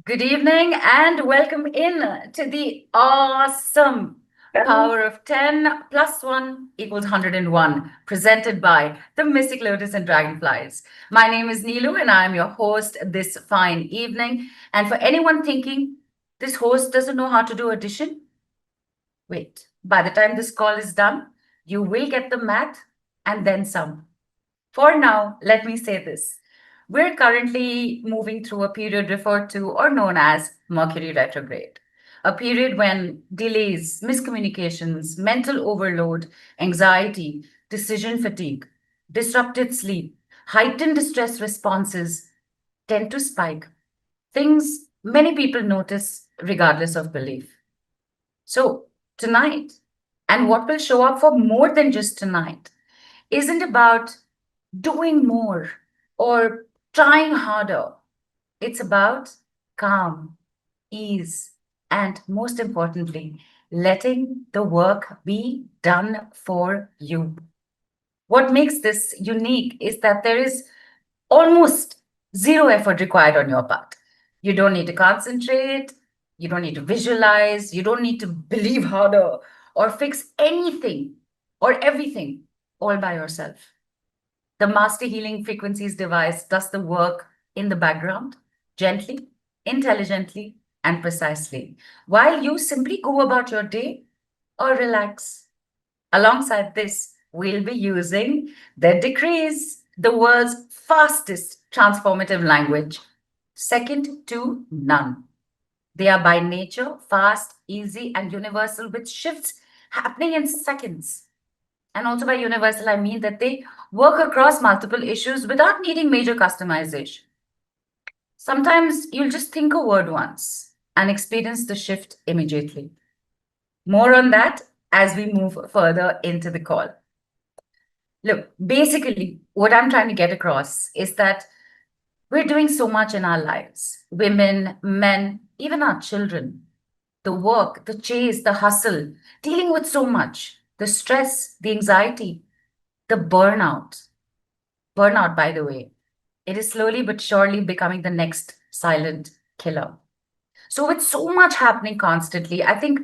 Good evening and welcome in to the awesome Power of 10 plus 1 equals 101, presented by the Mystic Lotus and Dragonflies. My name is Neelu and I am your host this fine evening. And for anyone thinking this host doesn't know how to do addition, wait, by the time this call is done, you will get the math and then some. For now, let me say this. We're currently moving through a period referred to or known as Mercury retrograde, a period when delays, miscommunications, mental overload, anxiety, decision fatigue, disrupted sleep, heightened stress responses tend to spike. Things many people notice regardless of belief. So, tonight, and what will show up for more than just tonight, isn't about doing more or trying harder. It's about calm, ease, and most importantly, letting the work be done for you. What makes this unique is that there is almost zero effort required on your part. You don't need to concentrate, you don't need to visualize, you don't need to believe harder or fix anything or everything all by yourself. The master healing frequencies device does the work in the background, gently, intelligently, and precisely, while you simply go about your day or relax. Alongside this, we'll be using the decrees, the world's fastest transformative language, second to none. They are by nature fast, easy, and universal, with shifts happening in seconds. And also by universal, I mean that they work across multiple issues without needing major customization. Sometimes you'll just think a word once and experience the shift immediately. More on that as we move further into the call. Look, basically, what I'm trying to get across is that we're doing so much in our lives, women, men, even our children. The work, the chase, the hustle, dealing with so much, the stress, the anxiety, the burnout. Burnout, by the way, it is slowly but surely becoming the next silent killer. So, with so much happening constantly, I think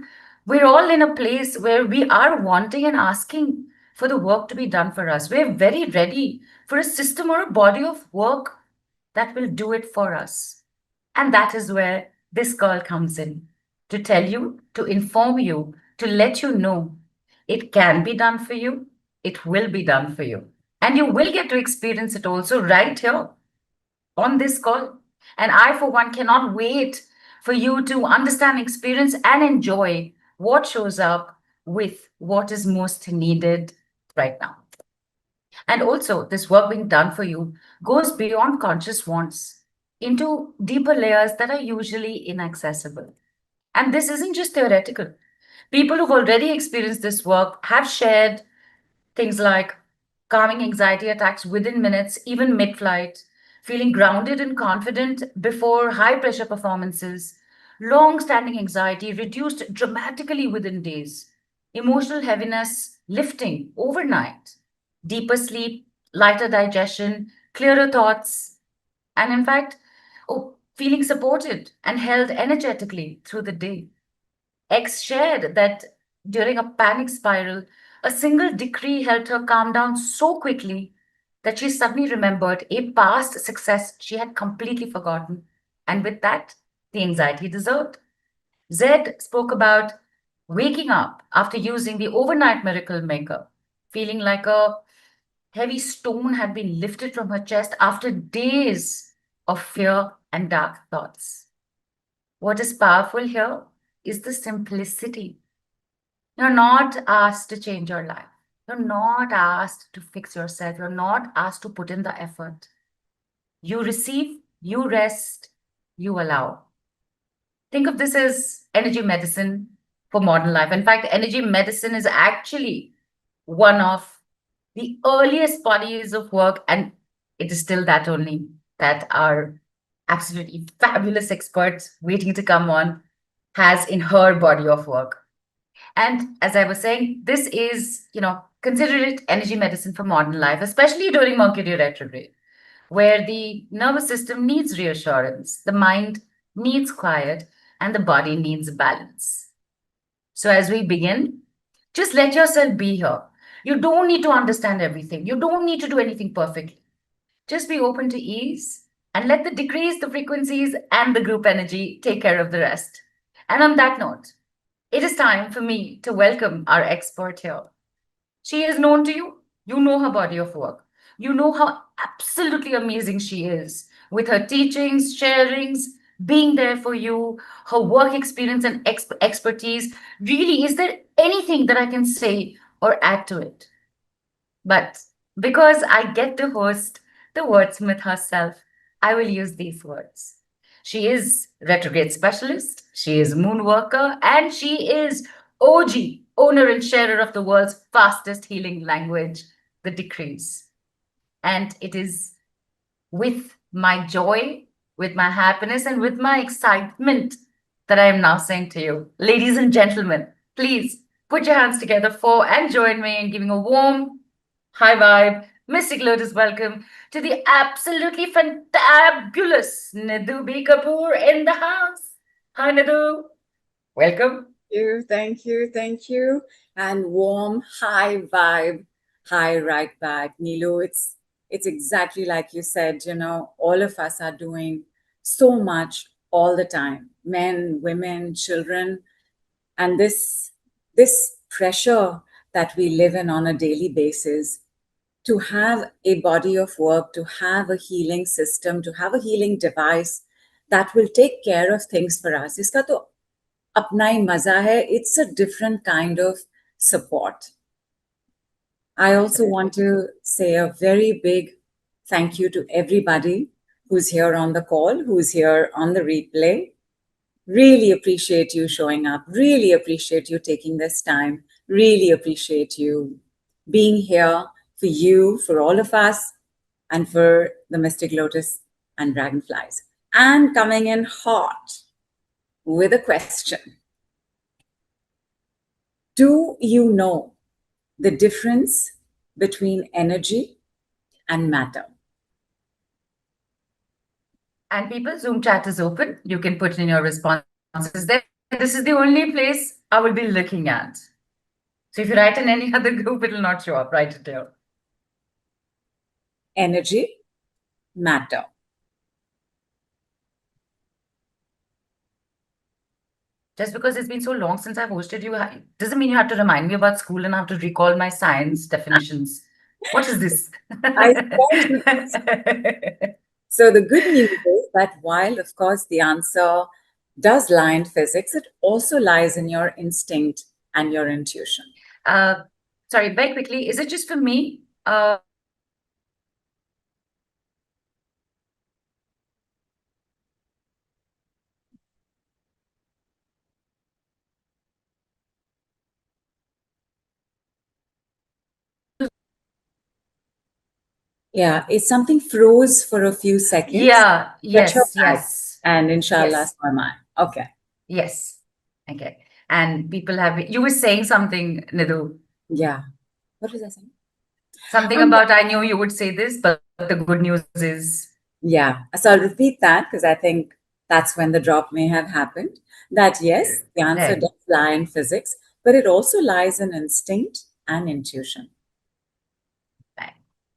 we're all in a place where we are wanting and asking for the work to be done for us. We're very ready for a system or a body of work that will do it for us. And that is where this call comes in, to tell you, to inform you, to let you know it can be done for you, it will be done for you. And you will get to experience it also right here on this call. And I, for one, cannot wait for you to understand, experience, and enjoy what shows up with what is most needed right now. And also, this work being done for you goes beyond conscious wants into deeper layers that are usually inaccessible. And this isn't just theoretical. People who've already experienced this work have shared things like calming anxiety attacks within minutes, even mid flight, feeling grounded and confident before high pressure performances, long standing anxiety reduced dramatically within days, emotional heaviness lifting overnight, deeper sleep, lighter digestion, clearer thoughts, and in fact, feeling supported and held energetically through the day. X shared that during a panic spiral, a single decree helped her calm down so quickly that she suddenly remembered a past success she had completely forgotten. And with that, the anxiety dissolved. Zed spoke about waking up after using the overnight miracle maker, feeling like a heavy stone had been lifted from her chest after days of fear and dark thoughts. What is powerful here is the simplicity. You're not asked to change your life. You're not asked to fix yourself. You're not asked to put in the effort. You receive, you rest, you allow. Think of this as energy medicine for modern life. In fact, energy medicine is actually one of the earliest bodies of work, and it is still that only that our absolutely fabulous experts waiting to come on has in her body of work. And as I was saying, this is, consider it energy medicine for modern life, especially during Mercury retrograde, where the nervous system needs reassurance, the mind needs quiet, and the body needs balance. So as we begin, just let yourself be here. You don't need to understand everything. You don't need to do anything perfectly. Just be open to ease and let the decrease, the frequencies, and the group energy take care of the rest. And on that note, it is time for me to welcome our expert here. She is known to you. You know her body of work. You know how absolutely amazing she is with her teachings, sharings, being there for you, her work experience and expertise. Really, is there anything that I can say or add to it? But because I get to host the wordsmith herself, I will use these words. She is retrograde specialist, she is moon worker, and she is OG, owner and sharer of the world's fastest healing language, the decrees. And it is with my joy, with my happiness, and with my excitement that I am now saying to you, ladies and gentlemen, please put your hands together for and join me in giving a warm, high vibe, mystic lotus welcome to the absolutely fantabulous Nidhu B. Kapoor in the house. Hi, Nidhu. Welcome. Thank you. And warm, high vibe, high right back. Neelu, it's exactly like you said, all of us are doing so much all the time. Men, women, children. And this pressure that we live in on a daily basis, to have a body of work, to have a healing system, to have a healing device that will take care of things for us. Iska to अपना ही मजा है. It's a different kind of support. I also want to say a very big thank you to everybody who's here on the call, who's here on the replay. Really appreciate you showing up. Really appreciate you taking this time. Really appreciate you being here for you, for all of us, and for the Mystic Lotus and Dragonflies. And coming in hot with a question. Do you know the difference between energy and matter? And people, Zoom chat is open. You can put in your responses there. This is the only place I will be looking at. So if you write in any other group, it will not show up. Write it down. Energy, matter. Just because it's been so long since I've hosted you, doesn't mean you have to remind me about school and I have to recall my science definitions. What is this? So the good news is that while, of course, the answer does lie in physics, it also lies in your instinct and your intuition. Sorry, very quickly, is it just for me? Yeah, it's something froze for a few seconds. Yeah, yes. And inshallah, yes. so am I. Okay. Yes. Okay. And people you were saying something, Nidhu. Yeah. What was I saying? Something about, I knew you would say this, but the good news is. Yeah. So I'll repeat that because I think that's when the drop may have happened. That yes, the answer does lie in physics, but it also lies in instinct and intuition.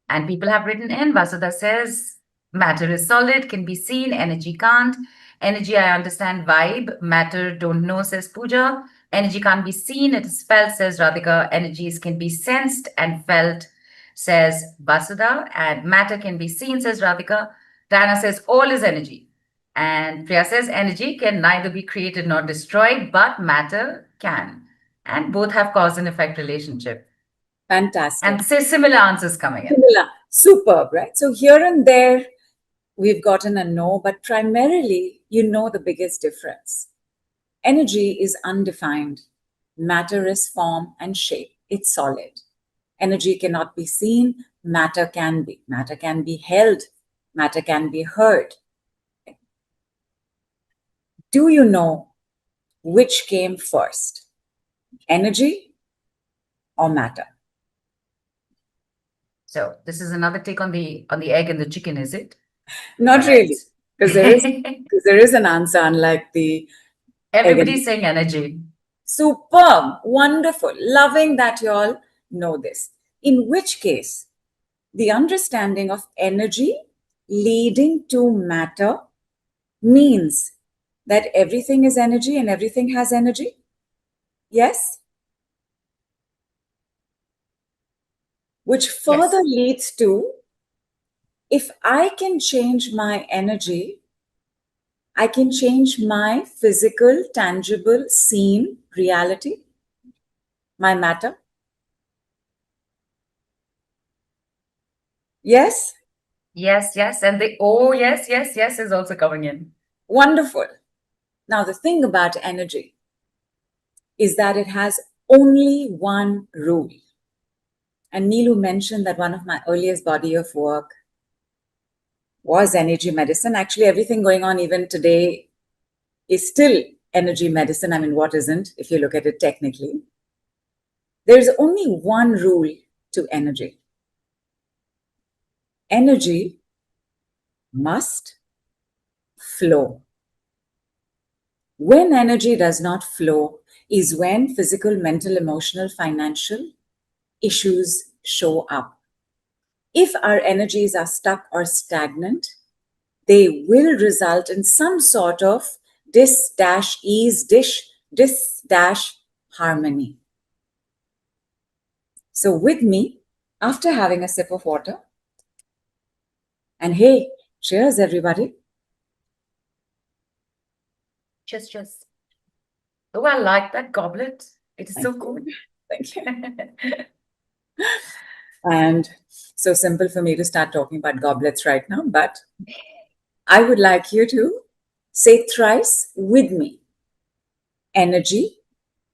And people have written in, Vasudha says, matter is solid, can be seen, energy can't. Energy, I understand, vibe. Matter, don't know, says Pooja. Energy can't be seen, it is felt, says Radhika. Energies can be sensed and felt, says Vasudha. And matter can be seen, says Radhika. Diana says, all is energy. And Priya says, energy can neither be created nor destroyed, but matter can. And both have cause and effect relationship. Fantastic. And say similar answers coming in. Similar. Superb, right? So here and there, we've gotten a no, but primarily, you know the biggest difference. Energy is undefined. Matter is form and shape. It's solid. Energy cannot be seen. Matter can be. Matter can be held. Matter can be heard. Do you know which came first? Energy or matter? So this is another take on the egg and the chicken, is it? Not really. Because there is an answer, unlike the Everybody's saying energy. Superb, wonderful, loving that you all know this. In which case, the understanding of energy leading to matter means that everything is energy and everything has energy. Yes? Which further leads to, if I can change my energy, I can change my physical, tangible, seen reality, my matter. Yes? Yes, yes. And the oh, yes, yes, yes is also coming in. Wonderful. Now, the thing about energy is that it has only one rule. And Neelu mentioned that one of my earliest body of work was energy medicine. Actually, everything going on even today is still energy medicine. I mean, what isn't, if you look at it technically? There's only one rule to energy. Energy must flow. When energy does not flow is when physical, mental, emotional, financial issues show up. If our energies are stuck or stagnant, they will result in some sort of dis-ease, dis-harmony. So with me, after having a sip of water, and hey, cheers everybody. Cheers, cheers. Oh, I like that goblet. It is Thank so you. cool. Thank you. And so simple for me to start talking about goblets right now, but I would like you to say thrice with me. Energy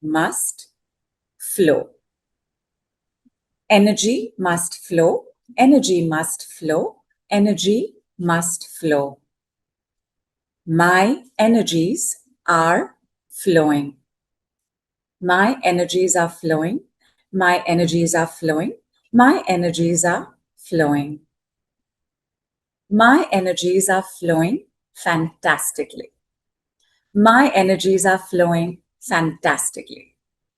must flow. Energy must flow. Energy must flow. Energy must flow. My energies are flowing. My energies are flowing. My energies are flowing. My energies are flowing. My energies are flowing fantastically. My energies are flowing fantastically.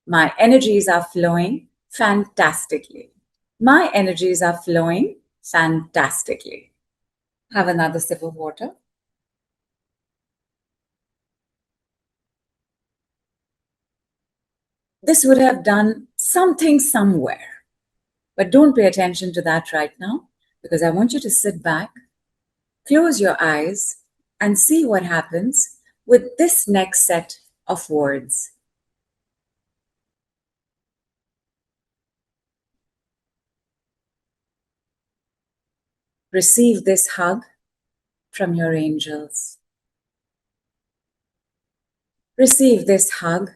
My energies are flowing fantastically. My energies are flowing fantastically. Have another sip of water. This would have done something somewhere, but don't pay attention to that right now, because I want you to sit back, close your eyes, and see what happens with this next set of words. Receive this hug from your angels. Receive this hug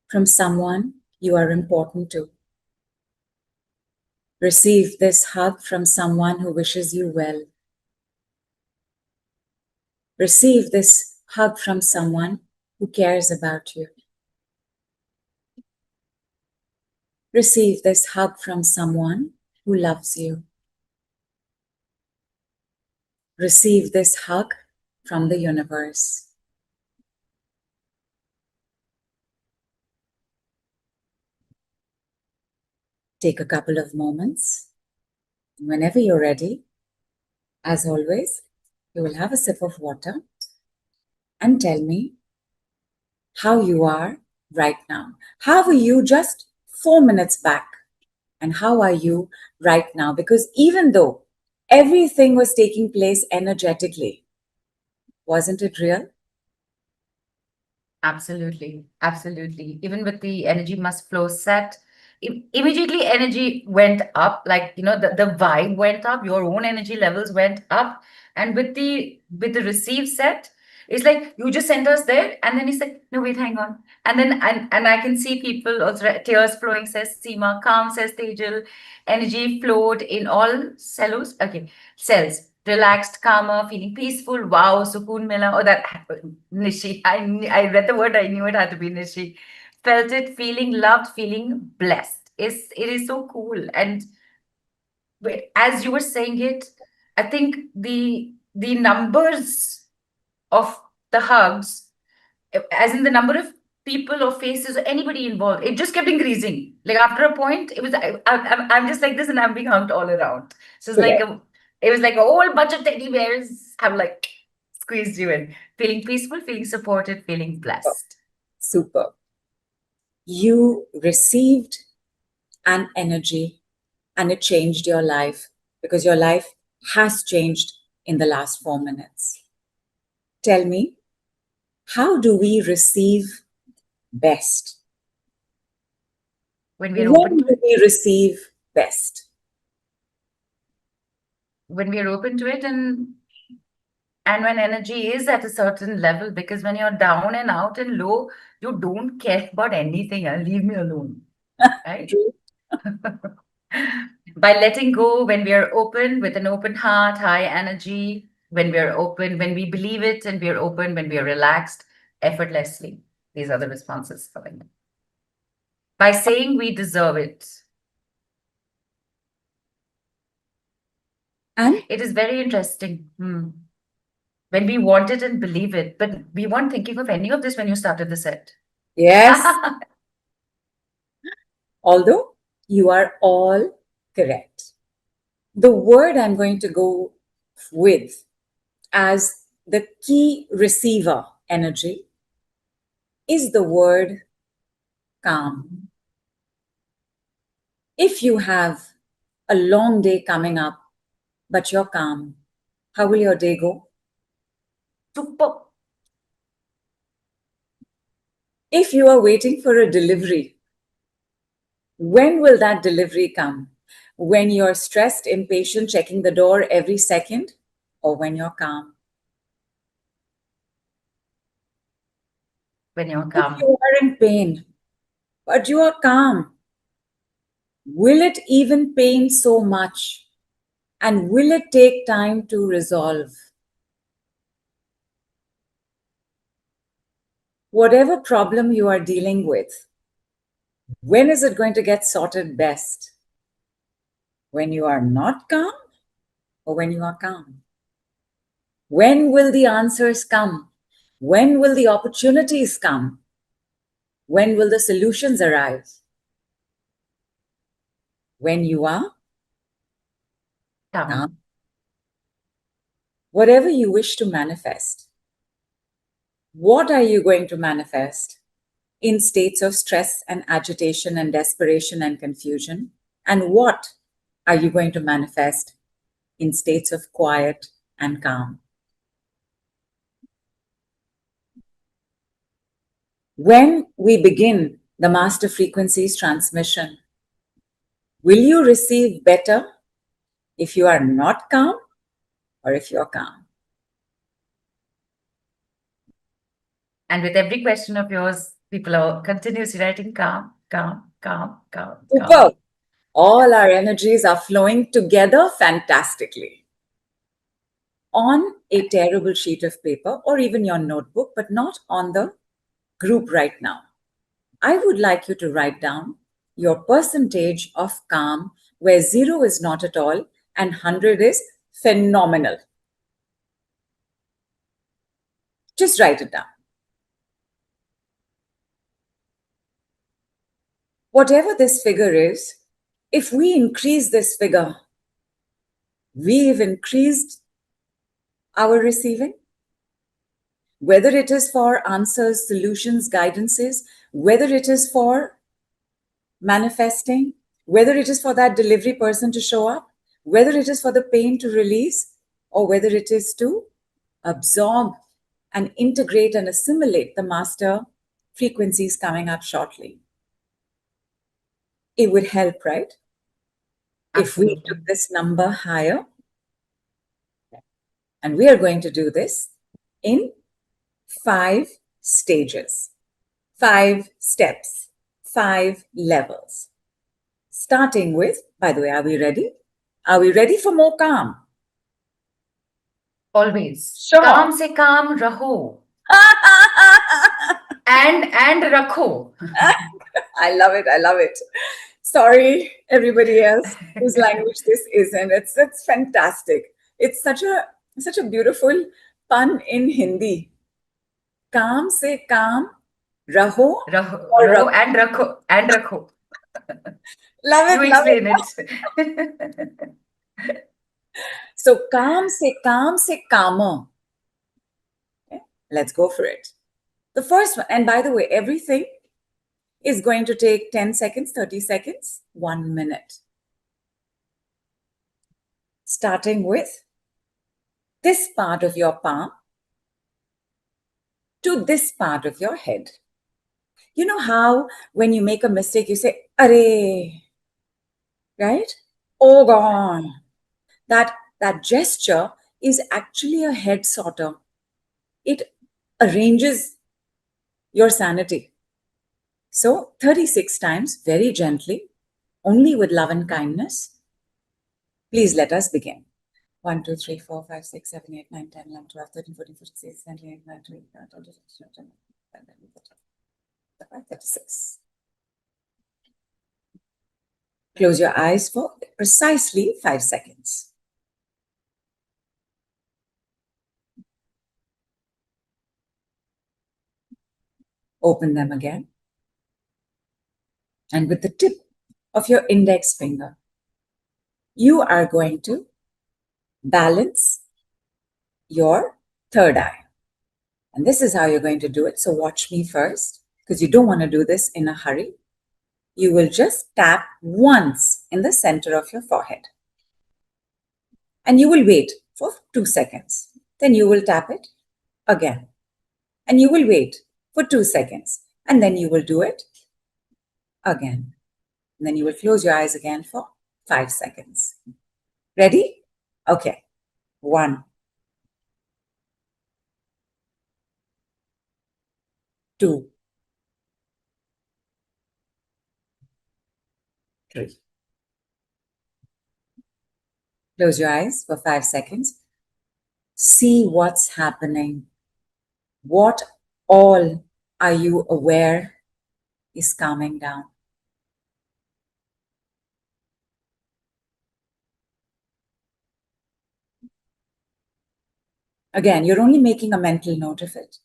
from someone you are important to. Receive this hug from someone who wishes you well. Receive this hug from someone who cares about you. Receive this hug from someone who loves you. Receive this hug from the universe. Take a couple of moments. Whenever you're ready, as always, you will have a sip of water and tell me how you are right now. How were you just 4 minutes back? And how are you right now? Because even though everything was taking place energetically, wasn't it real? Absolutely. Absolutely. Even with the energy must flow set, immediately energy went up, like, the vibe went up, your own energy levels went up. And with the receive set, it's like you just sent us there, and then he's like, no, wait, hang on. And then and I can see people also, tears flowing, says Seema, calm, says Tejal, energy flowed in all cells. Okay, cells. Relaxed, calmer, feeling peaceful. Wow, sukoon mila. Oh, that Nishi. I read the word. I knew it had to be Nishi. Felt it, feeling loved, feeling blessed. It is so cool. And as you were saying it, I think the the numbers of the hugs, as in the number of people or faces or anybody involved, it just kept increasing. Like after a point, it was I'm just like this, and I'm being hugged all around. So it was like a whole bunch of teddy bears have like squeezed you in, feeling peaceful, feeling supported, feeling blessed. Super. You received an energy and it changed your life, because your life has changed in the last 4 minutes. Tell me, how do we receive best? When we're open When to do it, we receive best? when we're open to it, and when energy is at a certain level, because when you're down and out and low, you don't care about anything. Leave me alone. Right? True. By letting go, when we are open with an open heart, high energy, when we are open, when we believe it, and we are open, when we are relaxed, effortlessly, these are the responses coming in. By saying we deserve it. And it is very interesting. When we want it and believe it, but we weren't thinking of any of this when you started the set. yes, although you are all correct. The word I'm going to go with as the key receiver energy is the word calm. If you have a long day coming up, but you're calm, how will your day go? Super. If you are waiting for a delivery, when will that delivery come? When you're stressed, impatient, checking the door every second, or when you're calm? When you're If calm. you are in pain, but you are calm, will it even pain so much? And will it take time to resolve? Whatever problem you are dealing with, when is it going to get sorted best? When you are not calm or when you are calm? When will the answers come? When will the opportunities come? When will the solutions arise? When you are calm. Whatever you wish to manifest, what are you going to manifest in states of stress and agitation and desperation and confusion? And what are you going to manifest in states of quiet and calm? When we begin the master frequencies transmission, will you receive better if you are not calm or if you're calm? And with every question of yours, people are continuously writing calm, calm, calm, calm, Super. calm. All our energies are flowing together fantastically. On a tearable sheet of paper or even your notebook, but not on the group right now, I would like you to write down your percentage of calm, where 0 is not at all and 100 is phenomenal. Just write it down. Whatever this figure is, if we increase this figure, we've increased our receiving. Whether it is for answers, solutions, guidances, whether it is for manifesting, whether it is for that delivery person to show up, whether it is for the pain to release, or whether it is to absorb and integrate and assimilate the master frequencies coming up shortly. It would help, right? If we Absolutely. took this number higher. And we are going to do this in 5 stages, 5 steps, 5 levels. Starting with, by the way, are we ready? Are we ready for more calm? Always. Sure. Calm se calm raho. and rakho. I love it. I love it. Sorry, everybody else whose language this isn't. It's fantastic. It's such a Such a beautiful pun in Hindi. काम से काम रहो और Raho रखो. and rakho. Love You it, love explain it. it. So काम से कामो. Okay, let's go for it. The first one, and by the way, everything is going to take 10 seconds, 30 seconds, 1 minute. Starting with this part of your palm to this part of your head. You know how when you make a mistake, you say, Are, right? Oh, gone. That gesture is actually a head sorter. It arranges your sanity. So 36 times, very gently, only with love and kindness. Please let us begin. 1, 2, 3, 4, 5, 6, 7, 8, 9, 10, 11, 12, 13, 14, 15, 16, 17, 18, 19, 20, 36. Close your eyes for precisely 5 seconds. Open them again. And with the tip of your index finger, you are going to balance your third eye. And this is how you're going to do it. So watch me first, because you don't want to do this in a hurry. You will just tap once in the center of your forehead. And you will wait for 2 seconds. Then you will tap it again. And you will wait for 2 seconds. And then you will do it again. And then you will close your eyes again for 5 seconds. Ready? Okay. 1, 2, 3. Close your eyes for 5 seconds. See what's happening. What all are you aware is calming down? Again, you're only making a mental note of it.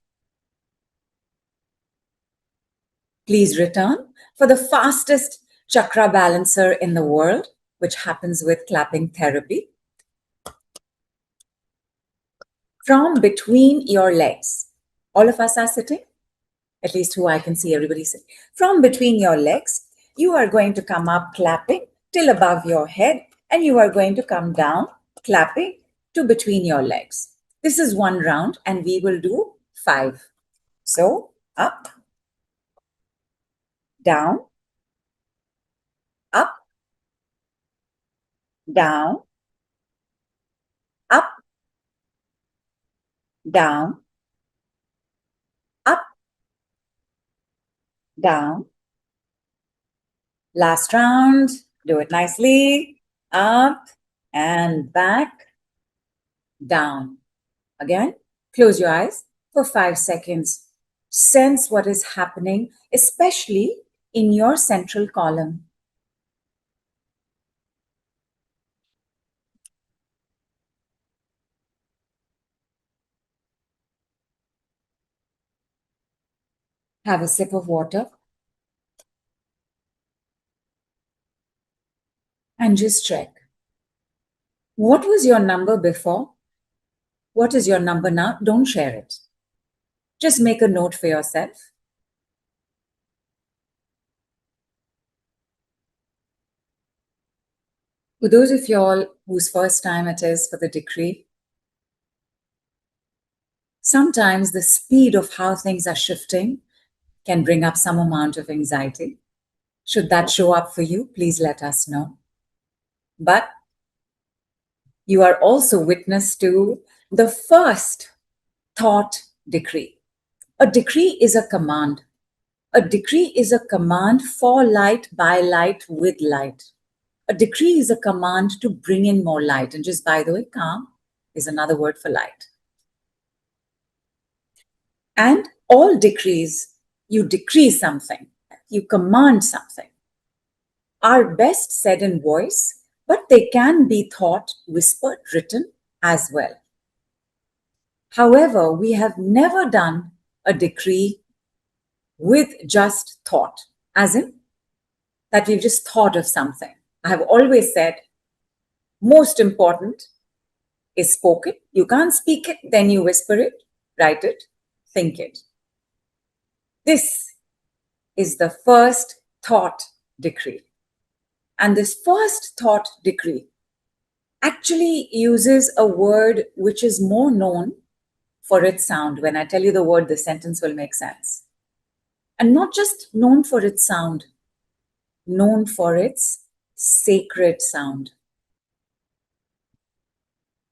Please return for the fastest chakra balancer in the world, which happens with clapping therapy. From between your legs. All of us are sitting, at least who I can see, everybody sitting. From between your legs, you are going to come up clapping till above your head, and you are going to come down clapping to between your legs. This is 1 round, and we will do 5. So up, down, up, down, up, down, up, down. Last round, do it nicely. Up and back, down. Again, close your eyes for 5 seconds. Sense what is happening, especially in your central column. Have a sip of water. And just check. What was your number before? What is your number now? Don't share it. Just make a note for yourself. For those of y'all whose first time it is for the decree, sometimes the speed of how things are shifting can bring up some amount of anxiety. Should that show up for you, please let us know. But you are also witness to the first thought decree. A decree is a command. A decree is a command for light, by light, with light. A decree is a command to bring in more light. And just by the way, calm is another word for light. And all decrees, you decree something, you command something, are best said in voice, but they can be thought, whispered, written as well. However, we have never done a decree with just thought, as in that we've just thought of something. I have always said, most important is spoken. You can't speak it, then you whisper it, write it, think it. This is the first thought decree. And this first thought decree actually uses a word which is more known for its sound. When I tell you the word, the sentence will make sense. And not just known for its sound, known for its sacred sound.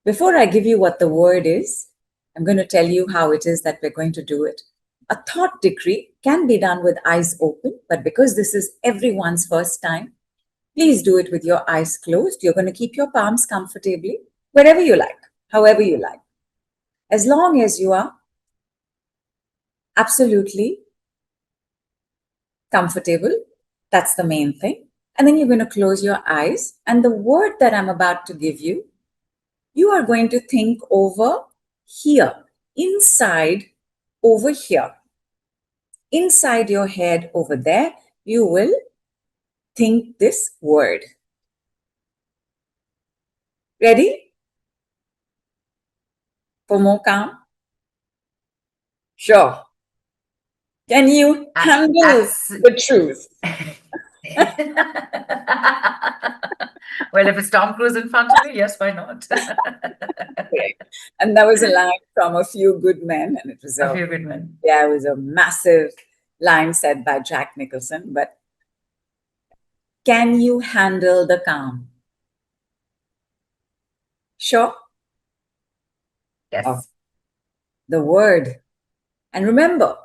Before I give you what the word is, I'm going to tell you how it is that we're going to do it. A thought decree can be done with eyes open, but because this is everyone's first time, please do it with your eyes closed. You're going to keep your palms comfortably, wherever you like, however you like. As long as you are absolutely comfortable, that's the main thing. And then you're going to close your eyes. And the word that I'm about to give you, you are going to think over here, inside over here. Inside your head over there, you will think this word. Ready? For more calm? Sure. Can you handle the truth? Well, if it's Tom Cruise in front of me, yes, why not? Okay. And that was a line from A Few Good Men, and it was A Few Good Men. Yeah, it was a massive line said by Jack Nicholson. But can you handle the calm? Sure. Yes. Oh, the word. And remember,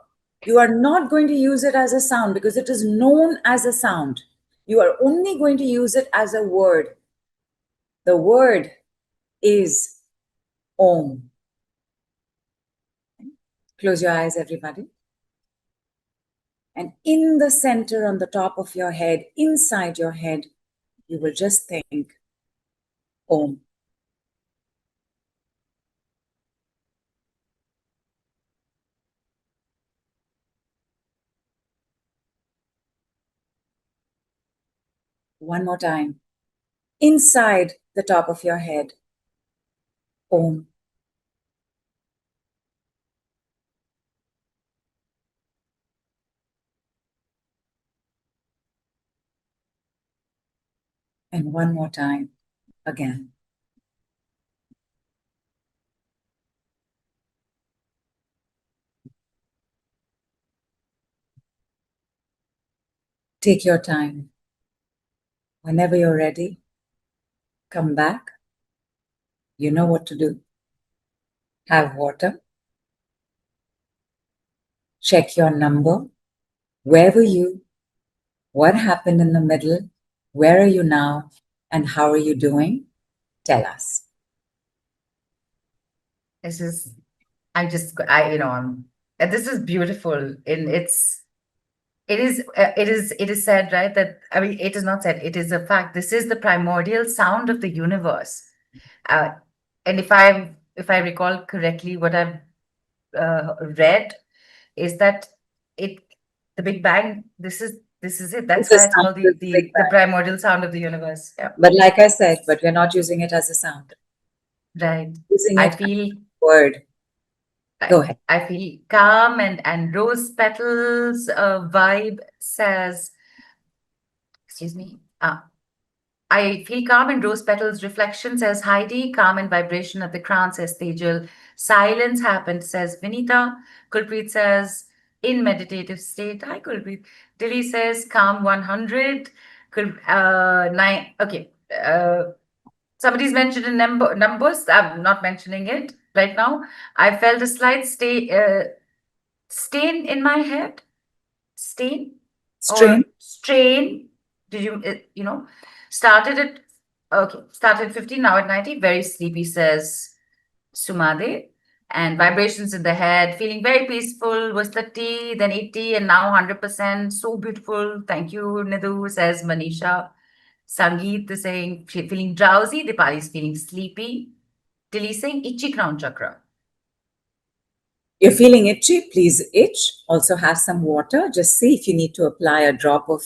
you are not going to use it as a sound because it is known as a sound. You are only going to use it as a word. The word is Om. Close your eyes, everybody. And in the center, on the top of your head, inside your head, you will just think Om. One more time. Inside the top of your head, Om. And one more time, again. Take your time. Whenever you're ready, come back. You know what to do. Have water. Check your number. Where were you? What happened in the middle? Where are you now? And how are you doing? Tell us. This is, this is beautiful. It is said, right, that, I mean, it is not said, it is a fact. This is the primordial sound of the universe. And if I recall correctly, what I've read is that the Big Bang, this is it. That's why it's called the primordial sound of the universe. Yeah. But like I said, but we're not using it as a sound. Right. Using it I feel as a word. Go ahead. I feel calm and rose petals vibe says, excuse me. I feel calm and rose petals reflection says Heidi. Calm and vibration at the crown says Tejal. Silence happened says Vinita. Kulpreet says in meditative state. Hi Kulpreet. Dilly says calm 100. Nine. Okay. Somebody's mentioned in numbers. I'm not mentioning it right now. I felt a slight stain in my head. Stain? Strain. Or strain. Did you, started at, okay, started 15, now at 90. Very sleepy, says Sumade. And vibrations in the head, feeling very peaceful, was 30, then 80, and now 100%. So beautiful. Thank you, Nidhu, says Manisha. Sangeet is saying feeling drowsy. Dipali is feeling sleepy. Tilly saying itchy crown chakra. You're feeling itchy, please itch. Also have some water. Just see if you need to apply a drop of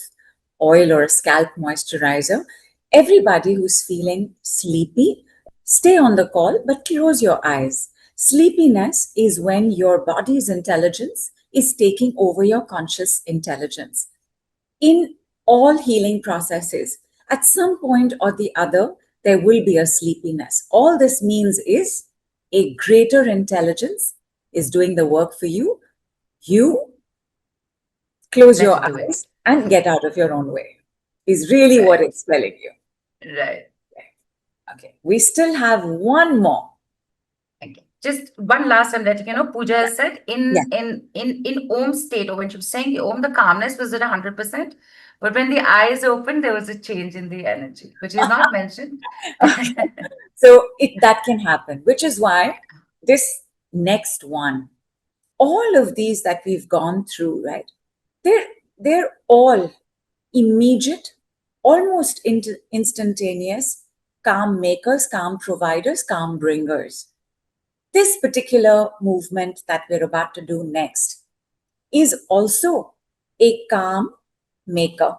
oil or a scalp moisturizer. Everybody who's feeling sleepy, stay on the call, but close your eyes. Sleepiness is when your body's intelligence is taking over your conscious intelligence. In all healing processes, at some point or the other, there will be a sleepiness. All this means is a greater intelligence is doing the work for you. You close Let your it do it. eyes and get out of your own way, is really what Right. it's telling you. Right. Okay, we still have one more. Okay. Just one last time letting you know, Pooja has said Yeah. in Om state, or when she was saying the Om, the calmness was at 100%, but when the eyes opened, there was a change in the energy, which is not mentioned. Okay. So that can happen, which is why this next one, all of these that we've gone through, right? They're all immediate, almost instantaneous calm makers, calm providers, calm bringers. This particular movement that we're about to do next is also a calm maker.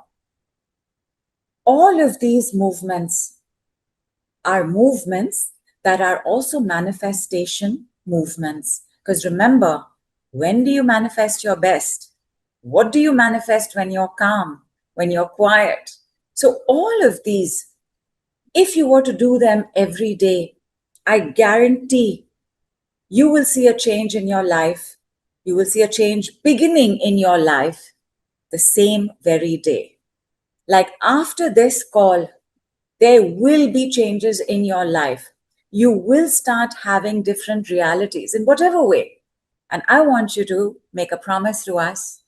All of these movements are movements that are also manifestation movements. Because remember, when do you manifest your best? What do you manifest when you're calm, when you're quiet? So, all of these, if you were to do them every day, I guarantee you will see a change in your life. You will see a change beginning in your life the same very day. Like after this call, there will be changes in your life. You will start having different realities in whatever way. And I want you to make a promise to us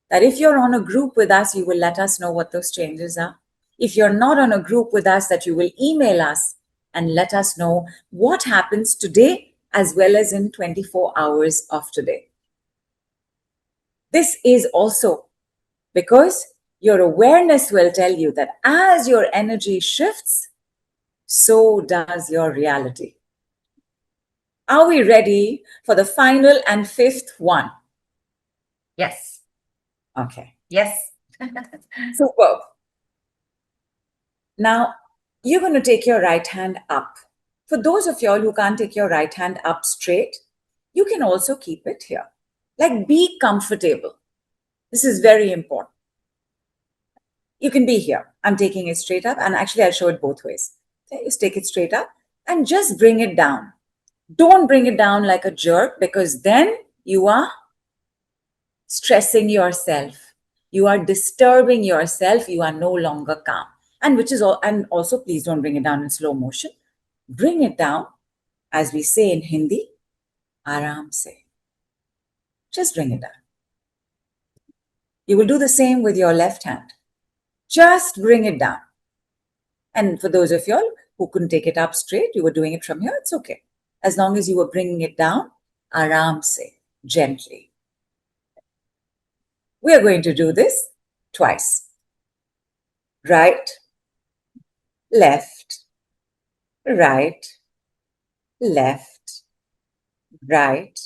that if you're on a group with us, you will let us know what those changes are. If you're not on a group with us, that you will email us and let us know what happens today as well as in 24 hours of today. This is also because your awareness will tell you that as your energy shifts, so does your reality. Are we ready for the final and fifth one? Yes. Okay. Yes. Superb. Now, you're going to take your right hand up. For those of y'all who can't take your right hand up straight, you can also keep it here. Like, be comfortable. This is very important. You can be here. I'm taking it straight up, and actually, I'll show it both ways. Okay, just take it straight up and just bring it down. Don't bring it down like a jerk, because then you are stressing yourself. You are disturbing yourself. You are no longer calm. And which is all, and also please don't bring it down in slow motion. Bring it down, as we say in Hindi, aaram se. Just bring it down. You will do the same with your left hand. Just bring it down. And for those of y'all who couldn't take it up straight, you were doing it from here, it's okay. As long as you were bringing it down, aaram se, gently. We are going to do this twice. Right, left, right, left, right,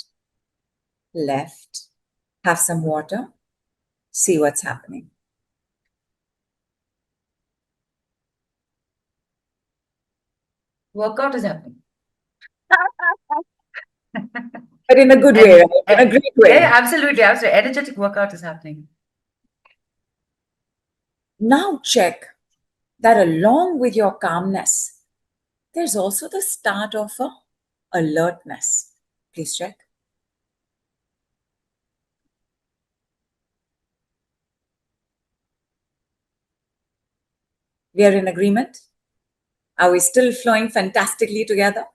left. Have some water. See what's happening. Workout is happening. But in a good way, right? In a great way. Yeah, absolutely. Absolutely. Energetic workout is happening. Now check that along with your calmness, there's also the start of a alertness. Please check. We are in agreement? Are we still flowing fantastically together?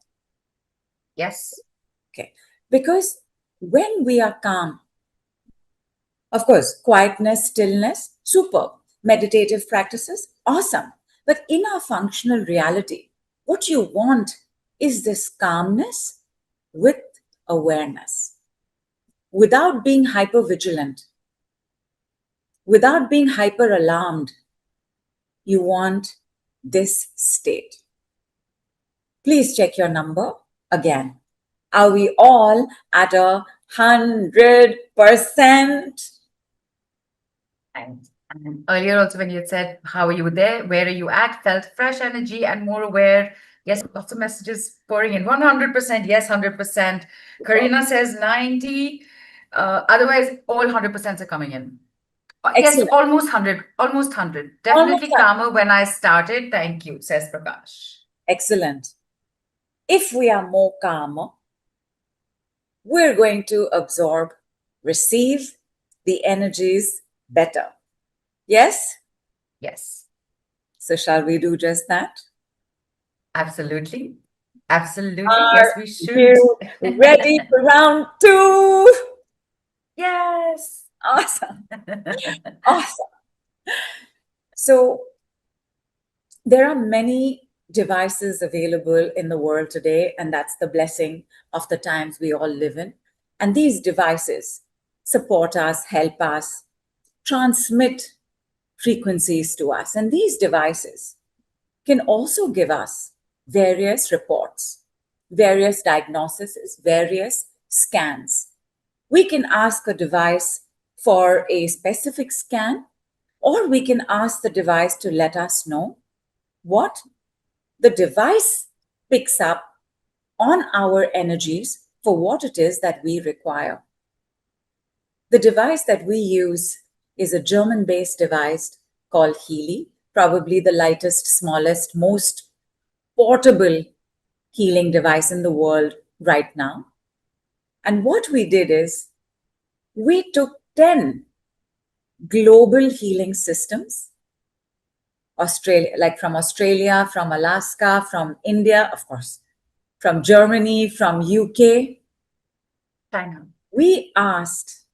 Yes. Okay. Because when we are calm, of course, quietness, stillness, superb. Meditative practices, awesome. But in our functional reality, what you want is this calmness with awareness, without being hyper vigilant, without being hyper alarmed. You want this state. Please check your number again. Are we all at a 100%. And earlier also when you had said how you were there, where are you at, felt fresh energy and more aware. Yes, lots of messages pouring in. 100%, yes, 100%. Karina says 90. Otherwise, all 100% are coming in. Yes, Excellent. almost 100, almost 100. Almost Definitely calmer when I started. Thank you, says Prakash. excellent. If we are more calmer, we're going to absorb, receive the energies better. Yes? Yes, So shall we do just that? absolutely. Absolutely. Are Yes, we should. you ready for round 2? Yes. Awesome. Awesome. So there are many devices available in the world today, and that's the blessing of the times we all live in. And these devices support us, help us, transmit frequencies to us. And these devices can also give us various reports, various diagnoses, various scans. We can ask a device for a specific scan, or we can ask the device to let us know what the device picks up on our energies for what it is that we require. The device that we use is a German-based device called Healy, probably the lightest, smallest, most portable healing device in the world right now. And what we did is we took 10 global healing systems, Australia, like from Australia, from Alaska, from India, of course, from Germany, from UK. China. We asked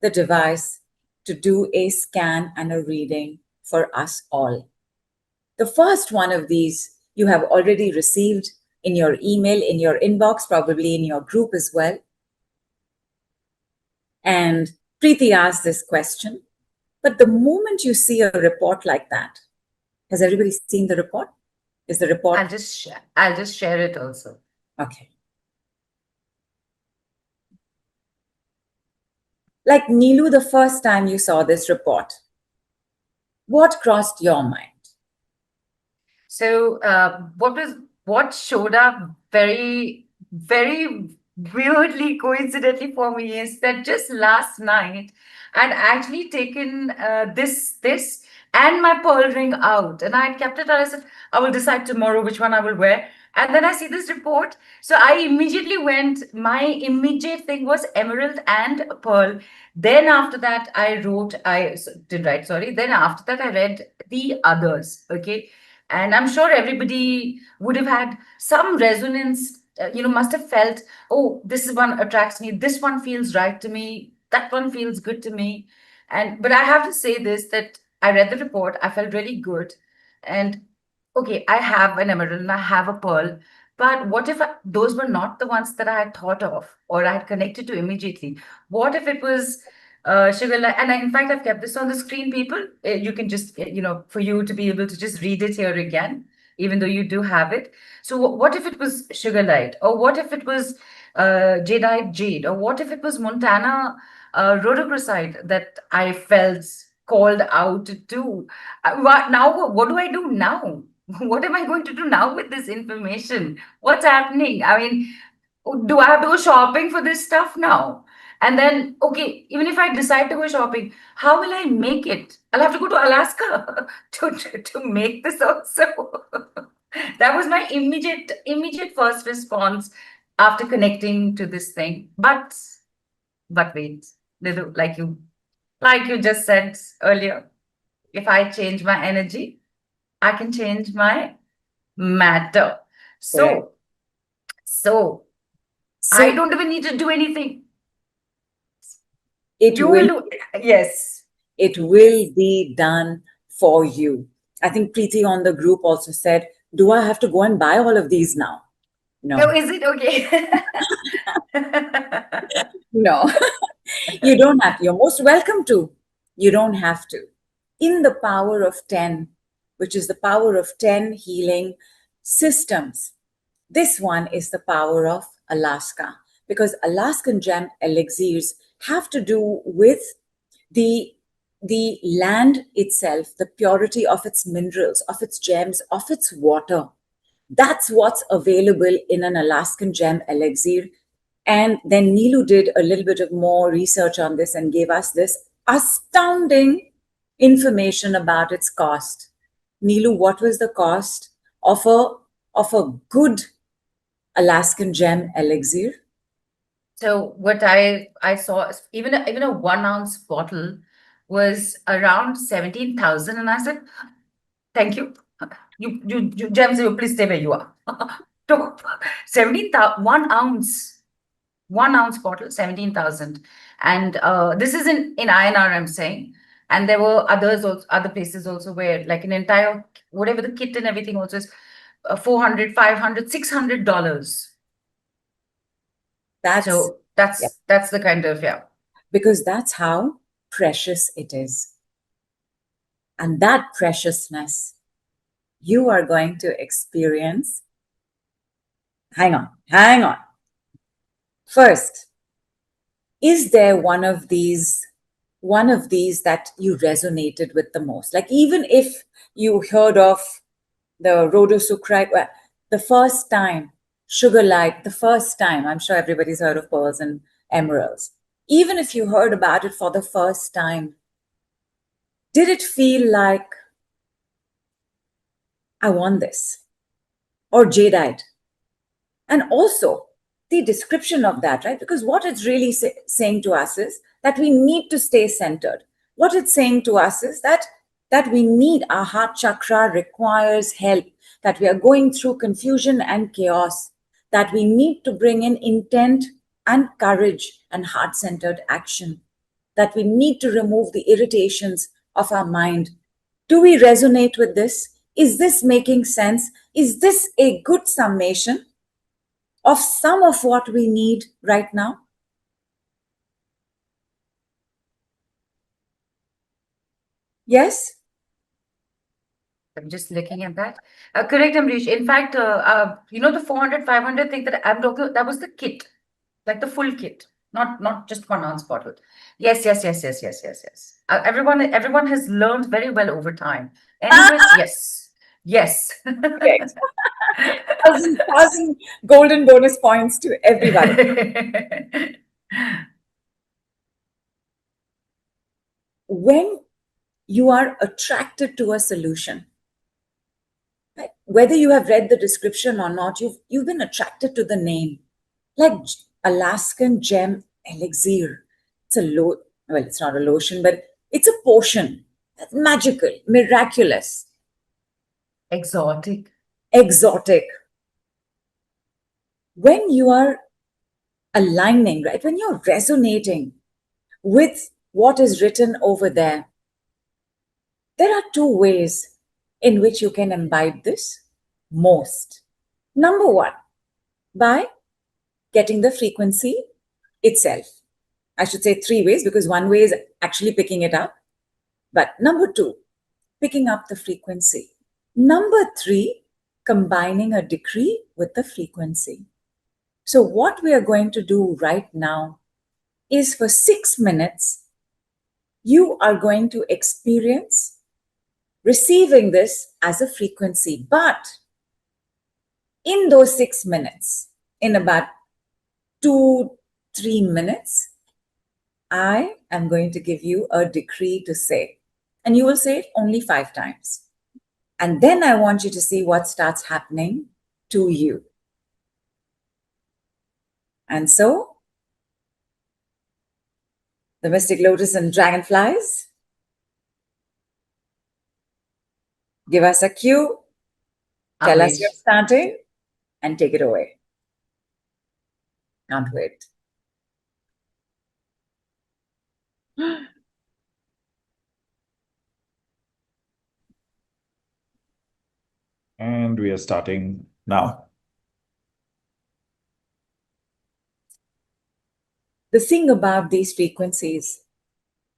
the device to do a scan and a reading for us all. The first one of these you have already received in your email, in your inbox, probably in your group as well. And Preeti asked this question. But the moment you see a report like that, has everybody seen the report? Is the report? I'll just share it also. Okay. Like Neelu, the first time you saw this report, what crossed your mind? So what showed up very, very weirdly, coincidentally for me is that just last night I'd actually taken this and my pearl ring out, and I kept it. And I said I will decide tomorrow which one I will wear. And then I see this report, so I immediately went. My immediate thing was emerald and pearl. Then after that, did write. Sorry. Then after that, I read the others. Okay. And I'm sure everybody would have had some resonance, must have felt, oh, this one attracts me, this one feels right to me, that one feels good to me. But I have to say this, that I read the report, I felt really good. And okay, I have an emerald and I have a pearl, but what if those were not the ones that I had thought of or I had connected to immediately? What if it was sugar, and in fact, I've kept this on the screen, people. You can just, for you to be able to just read it here again, even though you do have it. So what if it was sugar light? Or what if it was jadeite jade? Or what if it was Montana rhodochrosite that I felt called out to do? What do I do now? What am I going to do now with this information? What's happening? I mean, do I have to go shopping for this stuff now? And then, okay, even if I decide to go shopping, how will I make it? I'll have to go to Alaska to make this also. That was my immediate first response after connecting to this thing. But wait, Nidhu, like you just said earlier, if I change my energy, I can change my matter. So I don't even need to do anything. It You will will do, yes. It will be done for you. I think Preeti on the group also said, do I have to go and buy all of these now? No. Oh, is it okay? No. You don't have to. You're most welcome to. You don't have to. In the power of 10, which is the power of 10 healing systems, this one is the power of Alaska. because Alaskan gem elixirs have to do with the land itself, the purity of its minerals, of its gems, of its water. That's what's available in an Alaskan gem elixir. And then Neelu did a little bit of more research on this and gave us this astounding information about its cost. Neelu, what was the cost of a good Alaskan gem elixir? So what I saw, even a 1 ounce bottle was around 17,000, and I said, "Thank you, you Gems, you please stay where you are." 17,000, 1 ounce, 1 ounce bottle, 17,000, and this is in INR, I'm saying. And there were others also, other places also where like an entire whatever the kit and everything also is $400, $500, $600. So that's the kind of, yeah. Because that's how precious it is. And that preciousness you are going to experience. Hang on. First, is there one of these that you resonated with the most? Like, even if you heard of the rhodosucrite, the first time, sugar light, the first time, I'm sure everybody's heard of pearls and emeralds. Even if you heard about it for the first time, did it feel like, I want this? Or jadeite? And also the description of that, right? Because what it's really saying to us is that we need to stay centered. What it's saying to us is that we need, our heart chakra requires help, that we are going through confusion and chaos, that we need to bring in intent and courage and heart-centered action, that we need to remove the irritations of our mind. Do we resonate with this? Is this making sense? Is this a good summation of some of what we need right now? Yes? I'm just looking at that. Correct, Amrish. In fact, the 400, 500 thing that I'm talking, that was the kit, like the full kit, not just 1 ounce bottle. Yes. Everyone has learned very well over time. Anyways, yes. Yes. 1,000 golden bonus points to everybody. When you are attracted to a solution, right? Whether you have read the description or not, you've been attracted to the name. Like Alaskan gem elixir. It's it's not a lotion, but it's a potion. That's magical, miraculous, exotic. When you are aligning, right? When you're resonating with what is written over there, there are two ways in which you can imbibe this most. Number one, by getting the frequency itself. I should say three ways, because one way is actually picking it up. But number two, picking up the frequency. Number three, combining a decree with the frequency. So what we are going to do right now is, for 6 minutes, you are going to experience receiving this as a frequency. But in those 6 minutes, in about 2-3 minutes, I am going to give you a decree to say, and you will say it only 5 times. And then I want you to see what starts happening to you. And so, the Mystic Lotus and Dragonflies, give us a cue, tell us you're starting, and take it away. Can't wait. And we are starting now. The thing about these frequencies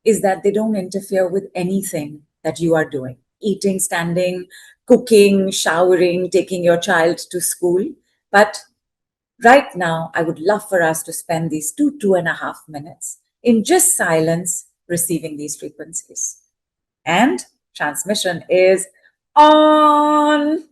is that they don't interfere with anything that you are doing. Eating, standing, cooking, showering, taking your child to school. But Right now, I would love for us to spend these 2.5 minutes in just silence receiving these frequencies. And transmission is on.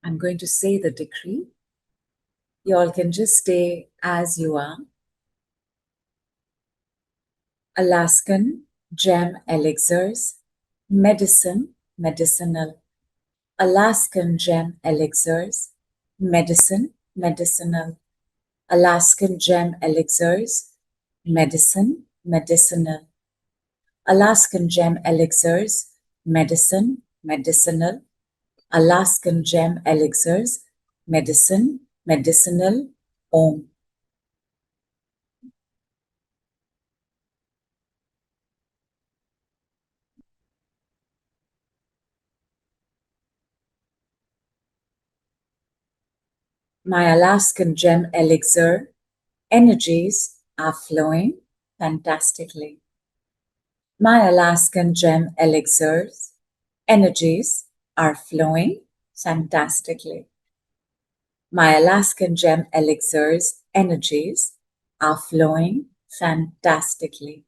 I'm going to say the decree. You all can just stay as you are. Alaskan gem elixirs, medicine, medicinal. Alaskan gem elixirs, medicine, medicinal. Alaskan gem elixirs, medicine, medicinal. Alaskan gem elixirs, medicine, medicinal. Alaskan gem elixirs, medicine, medicinal. Om. My Alaskan gem elixir energies are flowing fantastically. My Alaskan gem elixirs energies are flowing fantastically. My Alaskan gem elixirs energies are flowing fantastically.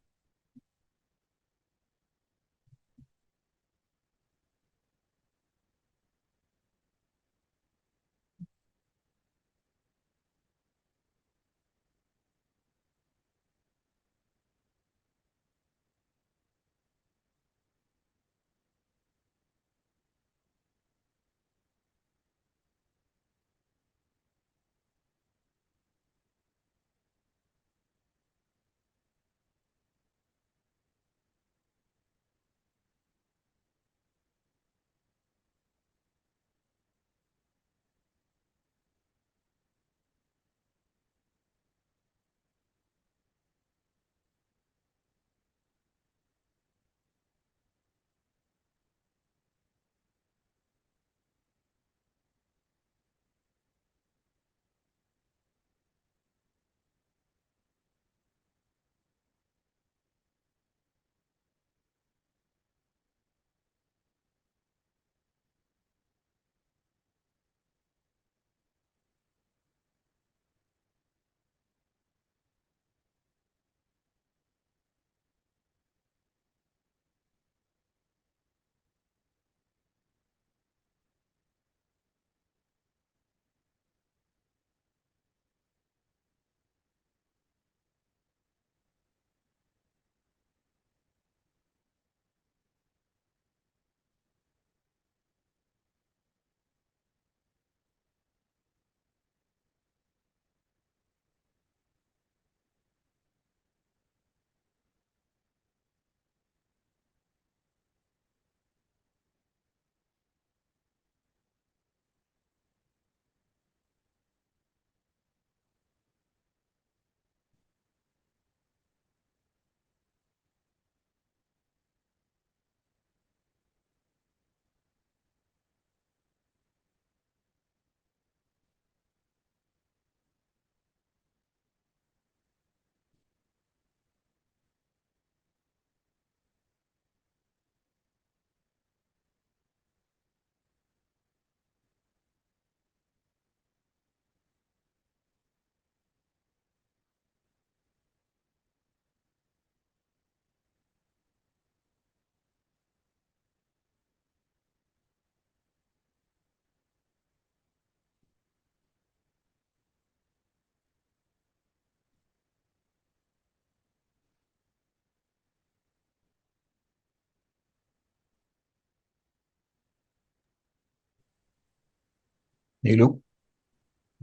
Nilu,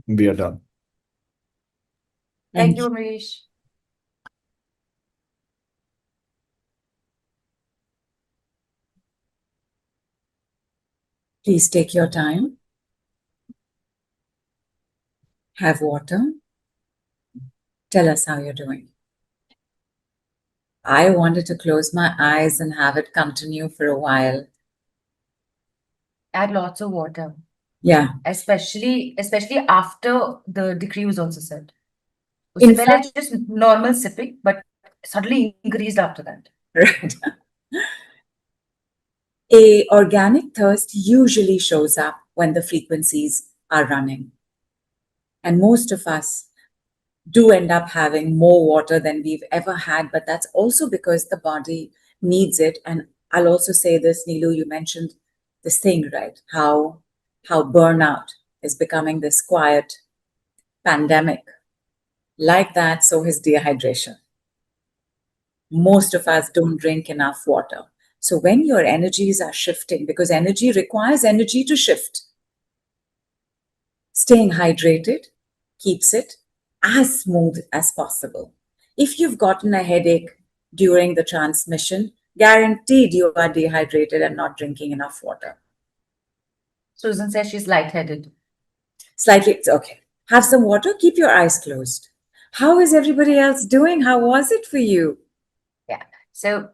we are done. Thank you, Amrish. Please take your time. Have water. Tell us how you're doing. I wanted to close my eyes and have it continue for a while. Add lots of water. Yeah. Especially after the decree was also said. In उससे पहले just normal sipping, but suddenly increased after that. Right. A organic thirst usually shows up when the frequencies are running. And most of us do end up having more water than we've ever had, but that's also because the body needs it. And I'll also say this, Nilu, you mentioned this thing, right? How burnout is becoming this quiet pandemic. Like that, so is dehydration. Most of us don't drink enough water. So when your energies are shifting, because energy requires energy to shift, staying hydrated keeps it as smooth as possible. If you've gotten a headache during the transmission, guaranteed you are dehydrated and not drinking enough water. Susan says she's lightheaded. Slightly, it's okay. Have some water, keep your eyes closed. How is everybody else doing? How was it for you? Yeah. So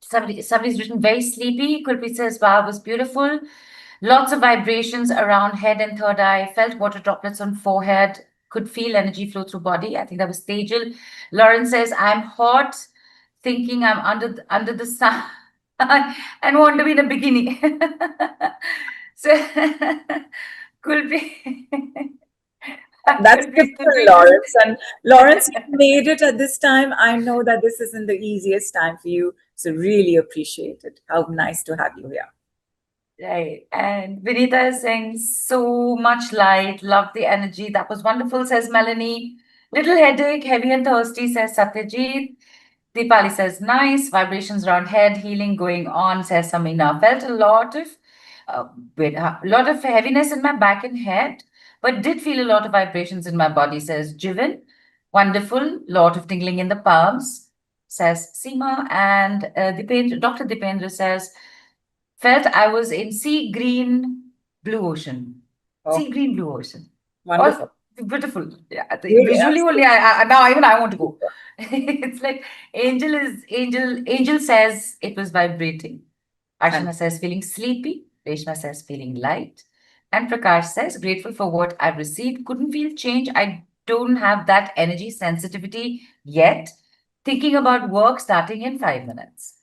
somebody's written very sleepy. Kulpreet says, wow, was beautiful. Lots of vibrations around head and third eye. Felt water droplets on forehead. Could feel energy flow through body. I think that was Tejal. Lauren says, I'm hot, thinking I'm under the sun and want to be in a bikini. So Kulpreet. That's typical Lawrence. And Lawrence, you made it at this time. I know that this isn't the easiest time for you. So really appreciate it. How nice to have you here. Right. And Vinita is saying so much light. Love the energy. That was wonderful, says Melanie. Little headache, heavy and thirsty, says Satyajit. Deepali says nice. Vibrations around head, healing going on, says Samina. Felt a lot of heaviness in my back and head, but did feel a lot of vibrations in my body, says Jivan. Wonderful. Lot of tingling in the palms, says Seema. And Dr. Dipendra says, felt I was in sea green blue ocean. Oh. Sea green blue ocean. Wonderful. Beautiful. Yeah, Really, visually absolutely. only now even I want to go. It's like Angel says it was vibrating. Archana says feeling sleepy. Reshma says feeling light. And Prakash says grateful for what I've received. Couldn't feel change. I don't have that energy sensitivity yet. Thinking about work starting in 5 minutes.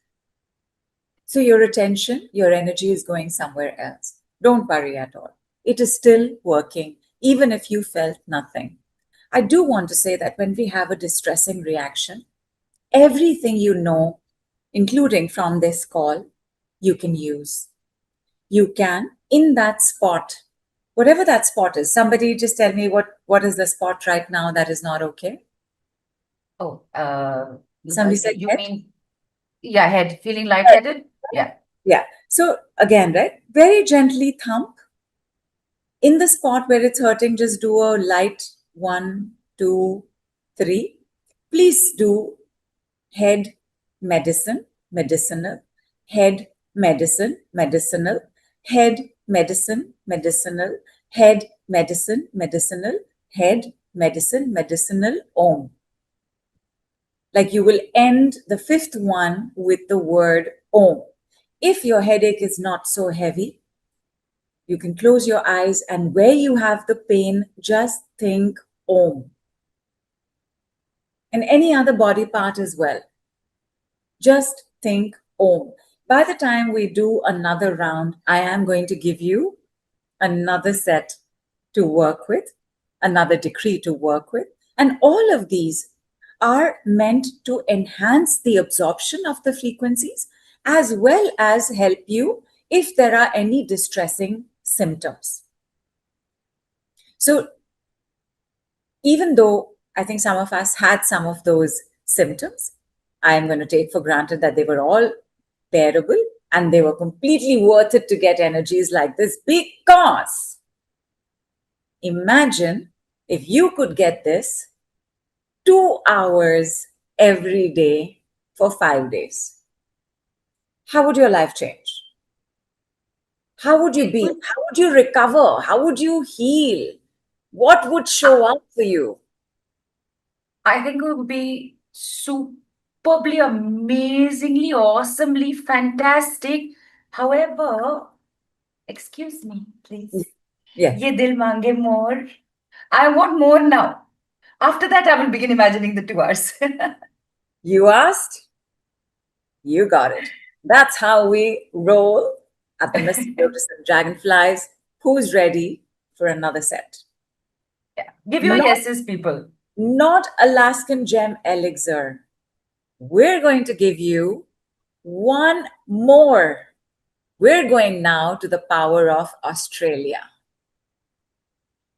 So your attention, your energy is going somewhere else. Don't worry at all. It is still working, even if you felt nothing. I do want to say that when we have a distressing reaction, everything you know, including from this call, you can use. You can, in that spot, whatever that spot is, somebody just tell me what is the spot right now that is not okay? Oh, Somebody said you head? mean, yeah, head, feeling lightheaded? Yeah. Yeah. So again, right, very gently thump. In the spot where it's hurting, just do a light 1, 2, 3. Please do head medicine, medicinal, head medicine, medicinal, head medicine, medicinal, head medicine, medicinal, head medicine, medicinal, Om. Like you will end the 5th one with the word Om. If your headache is not so heavy, you can close your eyes, and where you have the pain, just think Om. And any other body part as well. Just think Om. By the time we do another round, I am going to give you another set to work with, another decree to work with. And all of these are meant to enhance the absorption of the frequencies as well as help you if there are any distressing symptoms. So even though I think some of us had some of those symptoms, I am going to take for granted that they were all bearable. And they were completely worth it to get energies like this, because imagine if you could get this 2 hours every day for 5 days. How would your life change? How would you be? How would you recover? How would you heal? What would show up for you? I think it would be superbly, amazingly, awesomely fantastic. However, excuse me, please. Yes. Ye dil mange more. I want more now. After that, I will begin imagining the 2 hours. You asked, you got it. That's how we roll at the Mystic Lotus and Dragonflies. Who's ready for another set? Yeah. Give your Not- yeses, people. Not Alaskan Gem Elixir. We're going to give you one more. We're going now to the power of Australia.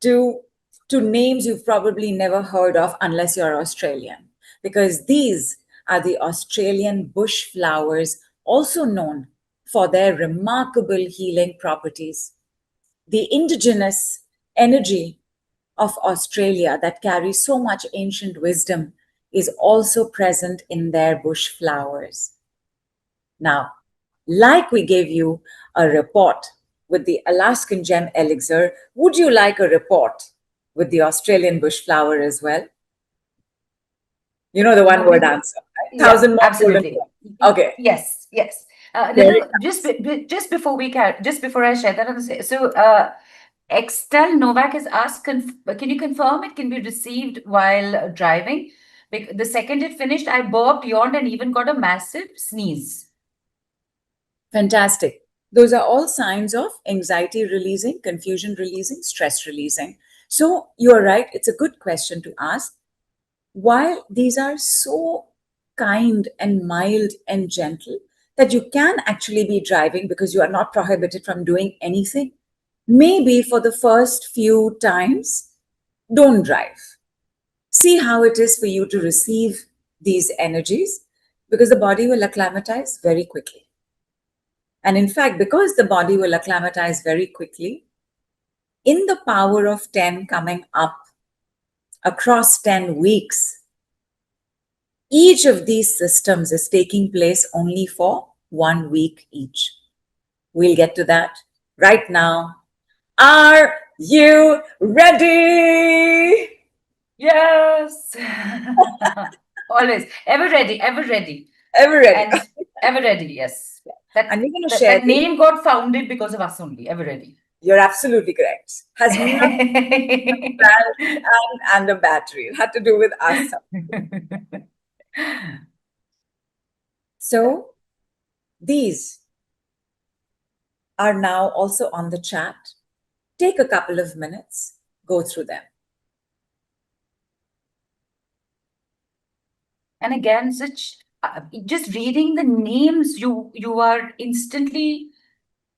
To names you've probably never heard of unless you're Australian, because these are the Australian bush flowers, also known for their remarkable healing properties. The indigenous energy of Australia that carries so much ancient wisdom is also present in their bush flowers. Now, like we gave you a report with the Alaskan Gem Elixir, would you like a report with the Australian bush flower as well? You know the one word answer, right? Yeah, 1,000 more absolutely. golden. Okay. Yes, yes. Very Nidhu, just before I share that, I want to say, so Extel Novak has asked, can you confirm it can be received while driving? The second it finished, I burped, yawned, and even got a massive sneeze. Fantastic. Those are all signs of anxiety releasing, confusion releasing, stress releasing. So you're right. It's a good question to ask. While these are so kind and mild and gentle that you can actually be driving because you are not prohibited from doing anything, maybe for the first few times, don't drive. See how it is for you to receive these energies, because the body will acclimatize very quickly. And in fact, because the body will acclimatize very quickly, in the power of 10 coming up across 10 weeks, each of these systems is taking place only for 1 week each. We'll get to that right now. Are you ready? Yes. Always. Ever ready, ever ready. Ever ready? And ever ready, yes. And we're going to share that name got founded because of us only, ever ready. You're absolutely correct. Has nothing and a battery. It had to do with us. So these are now also on the chat. Take a couple of minutes, go through them. And again, just reading the names, you are instantly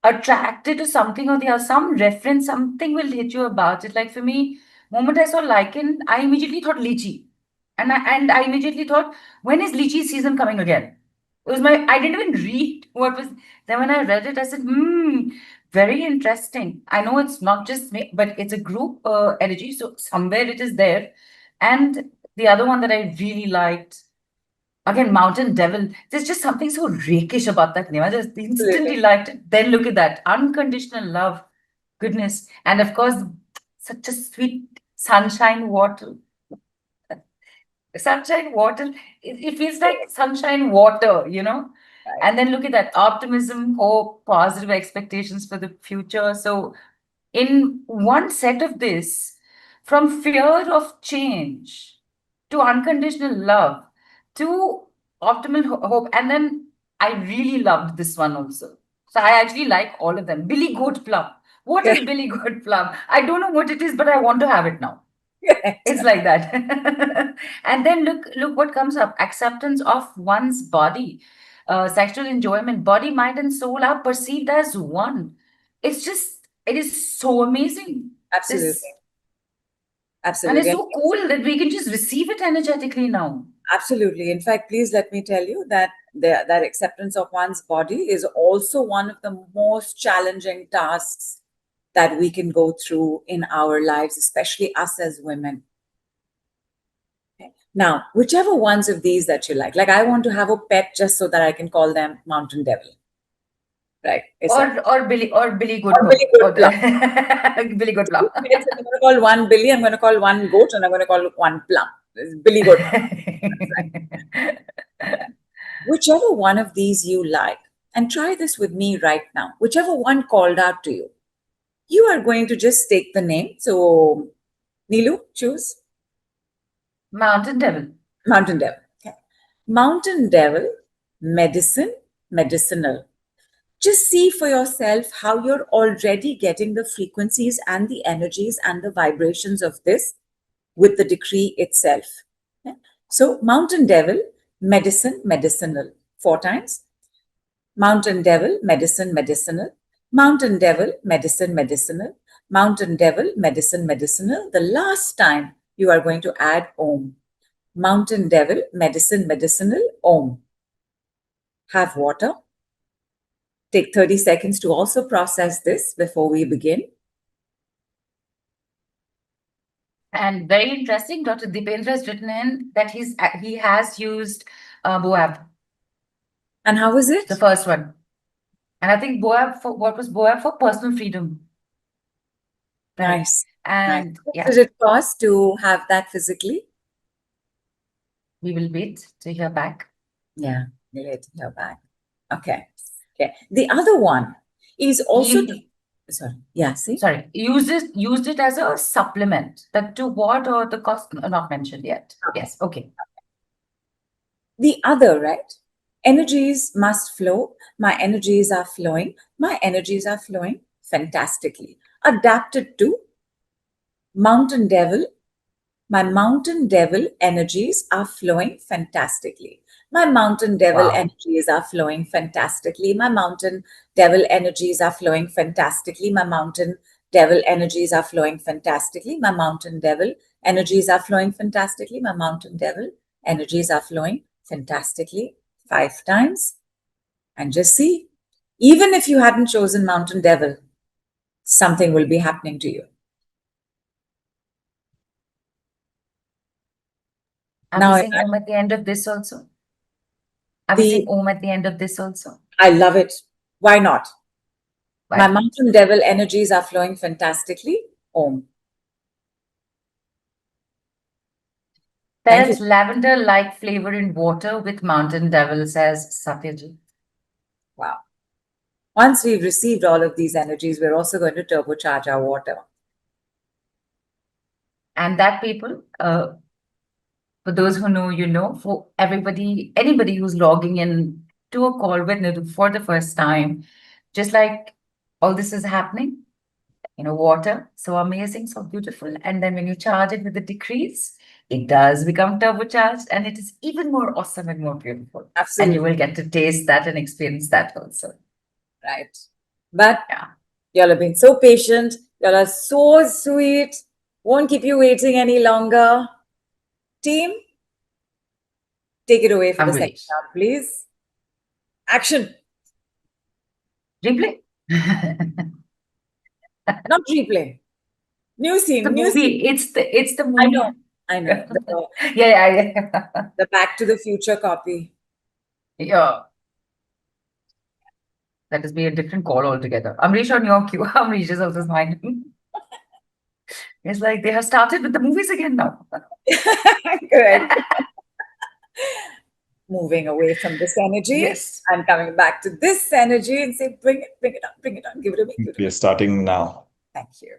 attracted to something or the other. Some reference, something will hit you about it. Like for me, moment I saw lichen, I immediately thought lychee. And I immediately thought, when is lychee season coming again? It was I didn't even read what was. Then when I read it, I said, very interesting. I know it's not just me, but it's a group energy. So somewhere it is there. And the other one that I really liked, again, Mountain Devil. There's just something so rakish about that name. I just instantly liked it. Then look at that. Unconditional love. Goodness. And of course, such a sweet sunshine water. Sunshine water. It feels like sunshine water, you know? Right. And then look at that. Optimism, hope, positive expectations for the future. So in one set of this, from fear of change to unconditional love to optimal hope. And then I really loved this one also. So I actually like all of them. Billy Goat Plum. What is Billy Goat Plum? I don't know what it is, but I want to have it now. It's like that. And then look what comes up. Acceptance of one's body. Sexual enjoyment. Body, mind, and soul are perceived as one. It is so amazing. Absolutely. And Absolutely. it's so cool that we can just receive it energetically now. Absolutely. In fact, please let me tell you that that acceptance of one's body is also one of the most challenging tasks that we can go through in our lives, especially us as women. Okay. Now, whichever ones of these that you like I want to have a pet just so that I can call them Mountain Devil. Right. Or Billy Good Or Billy or Good the Billy Good Plum. I'm going to call one Billy, I'm going to call one goat, and I'm going to call one plum. It's Billy Goat. Whichever one of these you like, and try this with me right now, whichever one called out to you, you are going to just take the name. So, Nilu, choose Mountain Devil. Mountain Devil. Okay. Mountain Devil, medicine, medicinal. Just see for yourself how you're already getting the frequencies and the energies and the vibrations of this with the decree itself. Okay. So, Mountain Devil, medicine, medicinal. 4 times. Mountain Devil, medicine, medicinal. Mountain Devil, medicine, medicinal. Mountain Devil, medicine, medicinal. The last time you are going to add Om. Mountain Devil, medicine, medicinal, Om. Have water. Take 30 seconds to also process this before we begin. And very interesting, Dr. Dipendra has written in that he has used Boab. And how was it? The first one. And I think Boab what was Boab for? Personal freedom. Right. Nice. And What yeah, did it cost to have that physically? we will wait to hear back. Yeah, we'll wait to hear back. Okay. Okay. The other one is also sorry. Yeah, see? Sorry, used it as a supplement. That to what or the cost not mentioned yet. Okay. Yes, okay. The other, right? Energies must flow. My energies are flowing. My energies are flowing fantastically. Adapted to Mountain Devil. My Mountain Devil energies are flowing fantastically. My Mountain Devil Wow. energies are flowing fantastically. My Mountain Devil energies are flowing fantastically. My Mountain Devil energies are flowing fantastically. My Mountain Devil energies are flowing fantastically. My Mountain Devil energies are flowing fantastically 5 times. And just see, even if you hadn't chosen Mountain Devil, something will be happening to you. Are Now, we saying Om at the end of this also? Are we saying Om at the end of this also? I love it. Why not? Why My not? Mountain Devil energies are flowing fantastically. Om. There is lavender-like flavor in water with Mountain Devil, says Satyajit. Wow. Once we've received all of these energies, we're also going to turbocharge our water. And that people, for those who know, you know, for anybody who's logging in to a call with Nidhu for the first time, just like all this is happening, water, so amazing, so beautiful. And then when you charge it with the decrees, it does become turbocharged and it is even more awesome and more beautiful. Absolutely. And you will get to taste that and experience that also. Right. But yeah, y'all have been so patient. Y'all are so sweet. Won't keep you waiting any longer. Team, take it away for the second round, please. Action. Replay. Not replay. New scene. The new movie. Scene. It's the movie. I know. Yeah. The Back to the Future copy. Yeah. That is be a different call altogether. Amrish on your queue. Amrish is also smiling. It's like they have started with the movies again now. Correct. Moving away from this energy. Yes. And coming back to this energy and say, bring it on, give it to me. We are starting now. Thank you.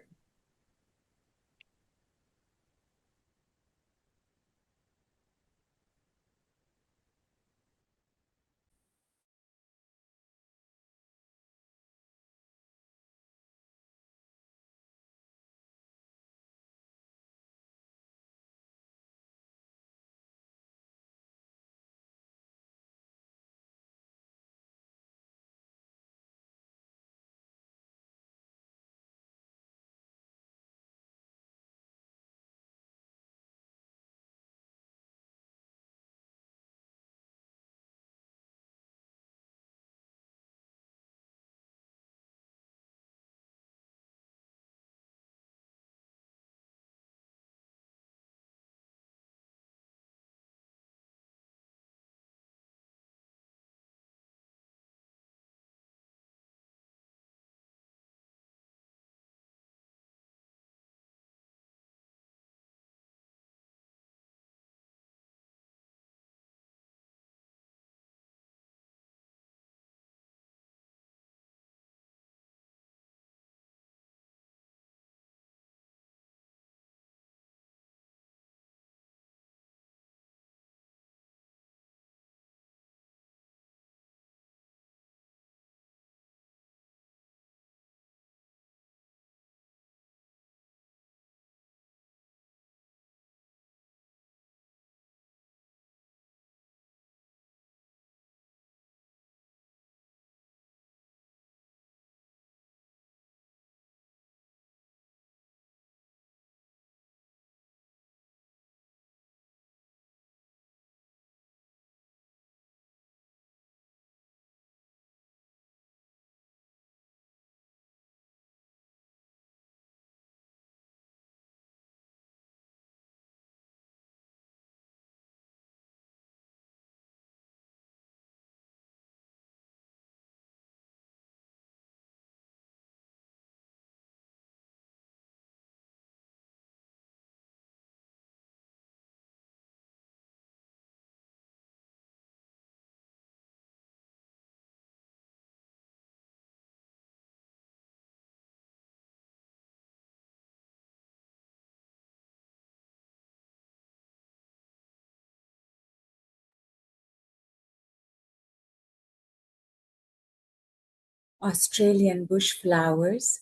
Australian bush flowers,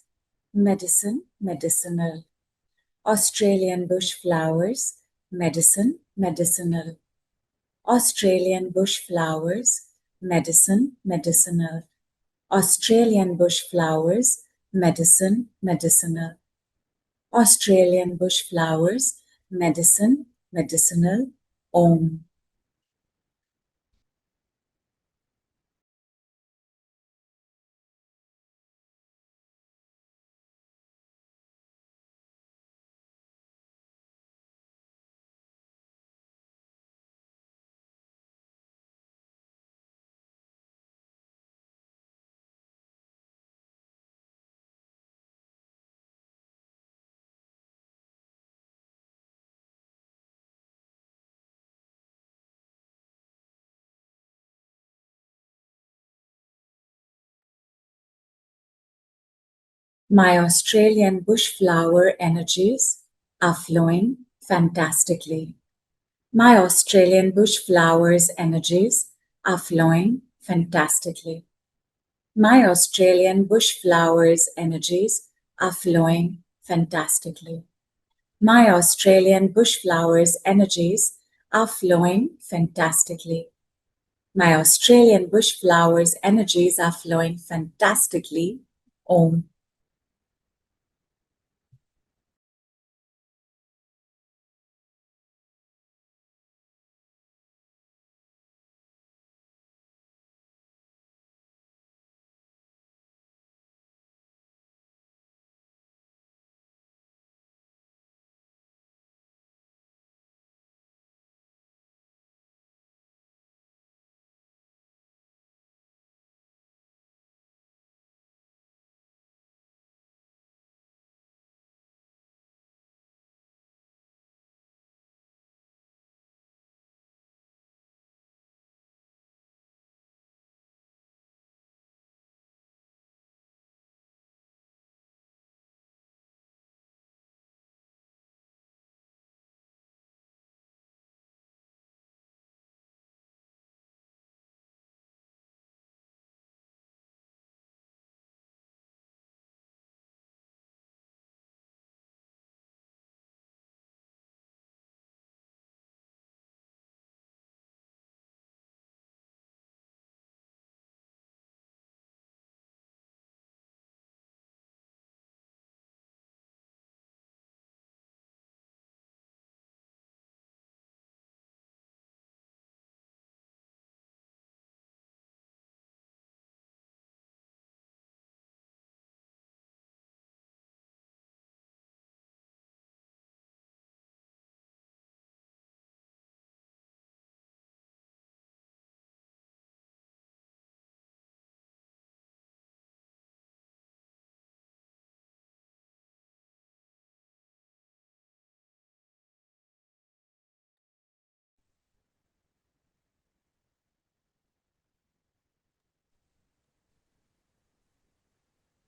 medicine, medicinal. Australian bush flowers, medicine, medicinal. Australian bush flowers, medicine, medicinal. Australian bush flowers, medicine, medicinal. Australian bush flowers, medicine, medicinal. Om. My Australian bush flower energies are flowing fantastically. My Australian bush flowers energies are flowing fantastically. My Australian bush flowers energies are flowing fantastically. My Australian bush flowers energies are flowing fantastically. My Australian bush flowers energies are flowing fantastically. Om.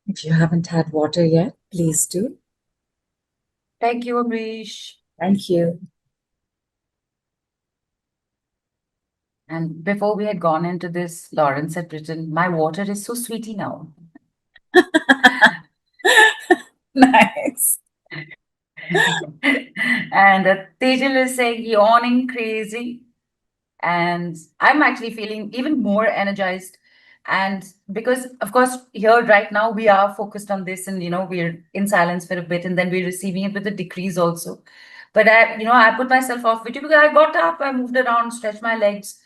If you haven't had water yet, please do. Thank you, Amrish. Thank you. And before we had gone into this, Lawrence had written, "My water is so sweety now." Nice. And Tejal is saying, "Yawning crazy." And I'm actually feeling even more energized. And because, of course, here right now we are focused on this, and we're in silence for a bit, and then we're receiving it with a decrease also. But I put myself off video because I got up, I moved around, stretched my legs,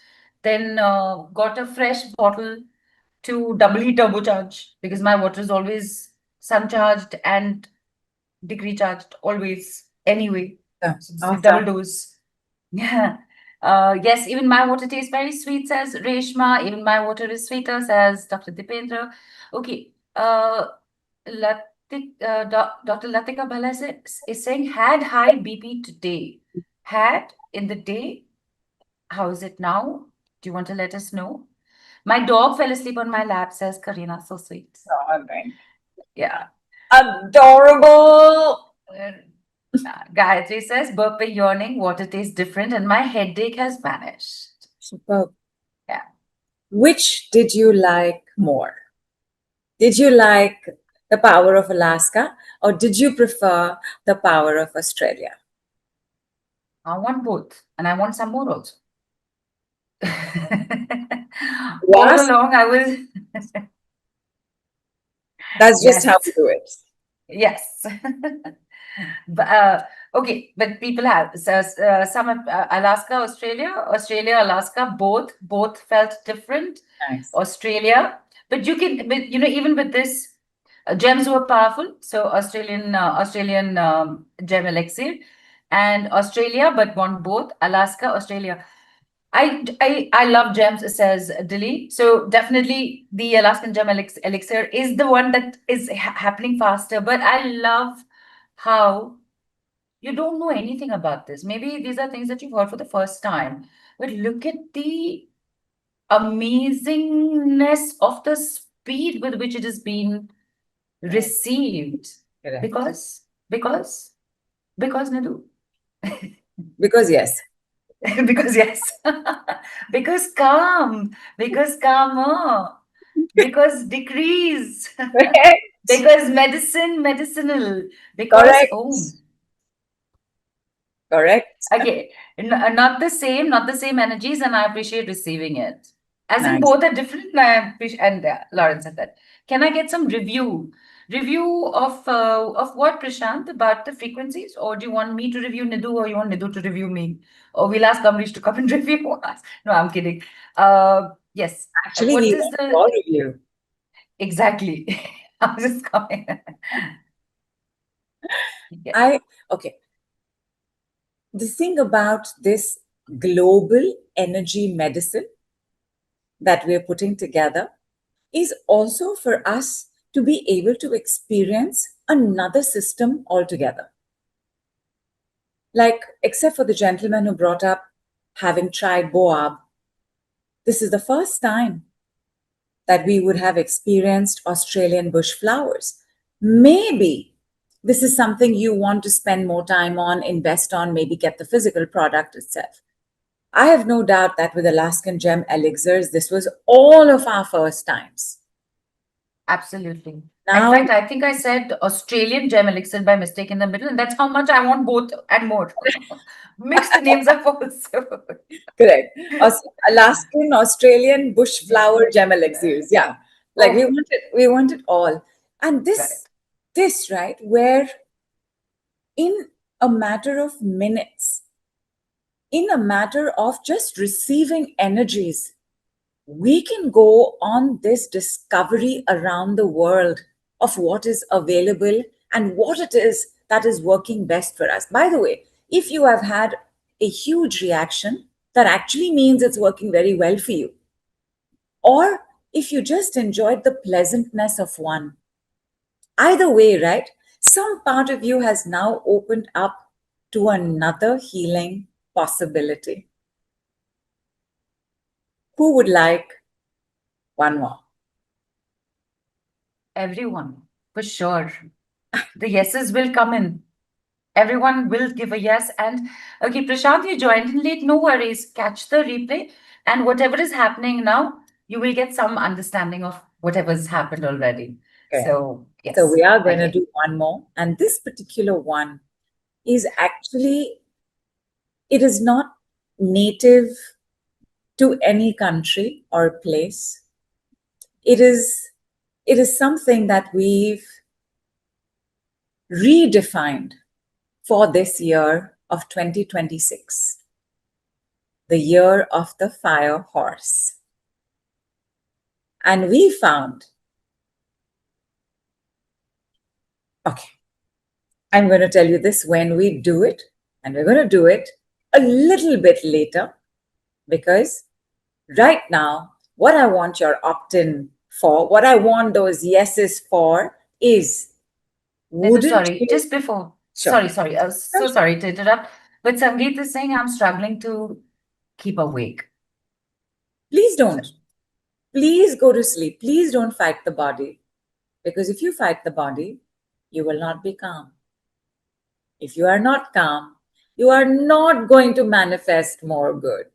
then got a fresh bottle to doubly turbocharge because my water is always sun charged and degree charged always anyway. So it's a double dose. Yeah. Yes, even my water tastes very sweet, says Reshma. Even my water is sweeter, says Dr. Dipendra. Okay. Dr. Latika Bala is saying, had high BP today. Had in the day. How is it now? Do you want to let us know? My dog fell asleep on my lap, says Karina. So sweet. Yeah. Adorable. Gayatri says, burping, yawning, water tastes different, and my headache has vanished. Superb. Yeah. Which did you like more? Did you like the power of Alaska, or did you prefer the power of Australia? I want both, and I want some more also. All Yes, along, I was. that's just how Yes. we do it. Yes. Okay, but people have some Alaska, Australia, Alaska, both felt different. Nice. Australia, but even with this, gems were powerful. So Australian gem elixir, and Australia, but want both Alaska, Australia. I love gems, says Dilly. So definitely the Alaskan gem elixir is the one that is happening faster. But I love how you don't know anything about this. Maybe these are things that you've heard for the first time. But look at the amazingness of the speed with which it is being received. Correct. Because Nidhu. Because yes. Because yes. Because calm. Because calmer. Because decrease. Correct. Because medicinal. Because Correct. Correct. Okay, not the same energies, and I appreciate receiving it. As in Nice. both are different, and I appreciate, and Lawrence said that. Can I get some review of what, Prashant, about the frequencies, or do you want me to review Nidhu, or you want Nidhu to review me, or we'll ask Amrish to come and review us? No, I'm kidding. Yes. Actually, What we is want the all review. exactly? I was just coming. Yeah. Okay. The thing about this global energy medicine that we're putting together is also for us to be able to experience another system altogether. Like, except for the gentleman who brought up having tried Boab, this is the first time that we would have experienced Australian bush flowers. Maybe this is something you want to spend more time on, invest on, maybe get the physical product itself. I have no doubt that with Alaskan gem elixirs, this was all of our first times. Absolutely. Now, In fact, I think I said Australian gem elixir by mistake in the middle, and that's how much I want both and more. Mix the names up also. correct. Alaskan, Australian, bush flower gem elixirs. Yeah. Like Oh, we want it all. And right. this, right, where in a matter of minutes, in a matter of just receiving energies, we can go on this discovery around the world of what is available and what it is that is working best for us. By the way, if you have had a huge reaction, that actually means it's working very well for you. Or if you just enjoyed the pleasantness of one. Either way, right? Some part of you has now opened up to another healing possibility. Who would like one more? Everyone, for sure. The yeses will come in. Everyone will give a yes. And okay, Prashant, you joined in late. No worries. Catch the replay. And whatever is happening now, you will get some understanding of whatever's happened already. Okay. So, yes. So we are going to do one more. And this particular one is actually, it is not native to any country or place. It is something that we've redefined for this year of 2026, the year of the fire horse. And we found, okay, I'm going to tell you this when we do it, and we're going to do it a little bit later, because right now, what I want your opt-in for, what I want those yeses for is, wouldn't Sorry, you? just before. Sure. Sorry. I was so sorry to interrupt. But Sangeet is saying I'm struggling to keep awake. Please don't. Please go to sleep. Please don't fight the body. Because if you fight the body, you will not be calm. If you are not calm, you are not going to manifest more good.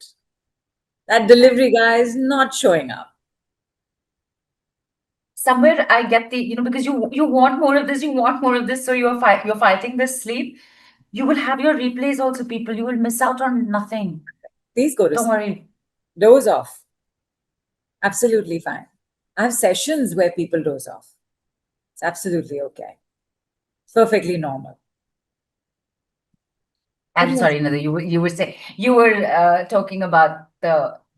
That delivery guy is not showing up. somewhere I get the, because you want more of this, you want more of this, so you're fighting this sleep. You will have your replays also, people. You will miss out on nothing. Please go to Don't sleep. worry. Doze off. Absolutely fine. I have sessions where people doze off. It's absolutely okay. It's perfectly normal. I'm Yes. sorry, Nidhu, you were saying, you were talking about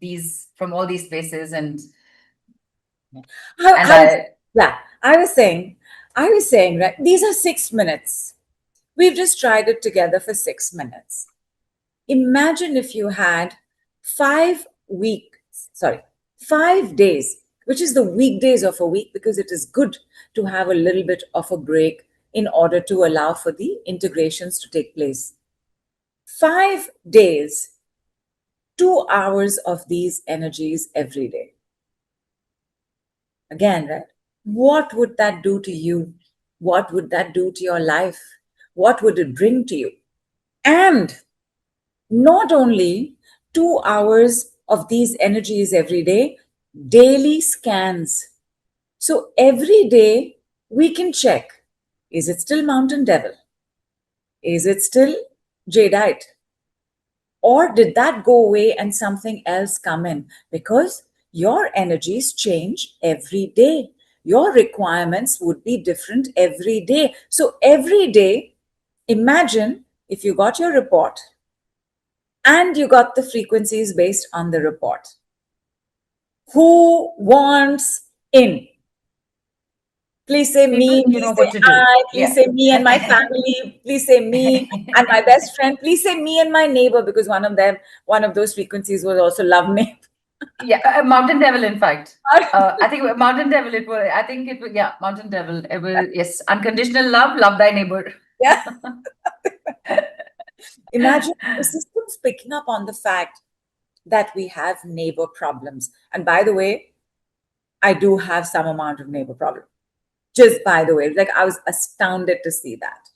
these from all these places and I was saying, right, these are 6 minutes. We've just tried it together for 6 minutes. Imagine if you had 5 days, which is the weekdays of a week, because it is good to have a little bit of a break in order to allow for the integrations to take place. 5 days, 2 hours of these energies every day. Again, right? What would that do to you? What would that do to your life? What would it bring to you? And not only 2 hours of these energies every day, daily scans. So every day we can check, is it still Mountain Devil? Is it still Jadeite? Or did that go away and something else come in? Because your energies change every day. Your requirements would be different every day. So every day, imagine if you got your report and you got the frequencies based on the report. Who wants in? Please say people, me, you know what to do. please say me and my family, please say me and my best friend, please say me and my neighbor, because one of those frequencies was also love me. Yeah, Mountain Devil, in fact. I think Mountain Devil, Mountain Devil. It will, yes, unconditional love, love thy neighbor. Yeah. Imagine the system's picking up on the fact that we have neighbor problems. And by the way, I do have some amount of neighbor problem. Just by the way, like I was astounded to see that.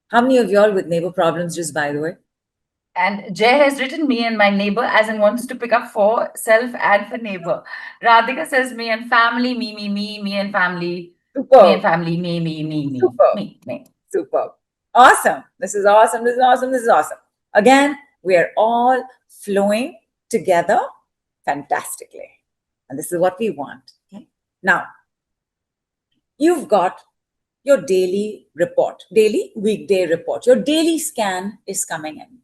How many of y'all with neighbor problems, just by the way? And Jay has written me and my neighbor, as in wants to pick up for self and for neighbor. Radhika says me and family, me and family. Superb. Me and family, me. Superb. Awesome. This is awesome. This is awesome. This is awesome. Again, we are all flowing together fantastically. And this is what we want. Okay. Now, you've got your daily report, daily weekday report. Your daily scan is coming in.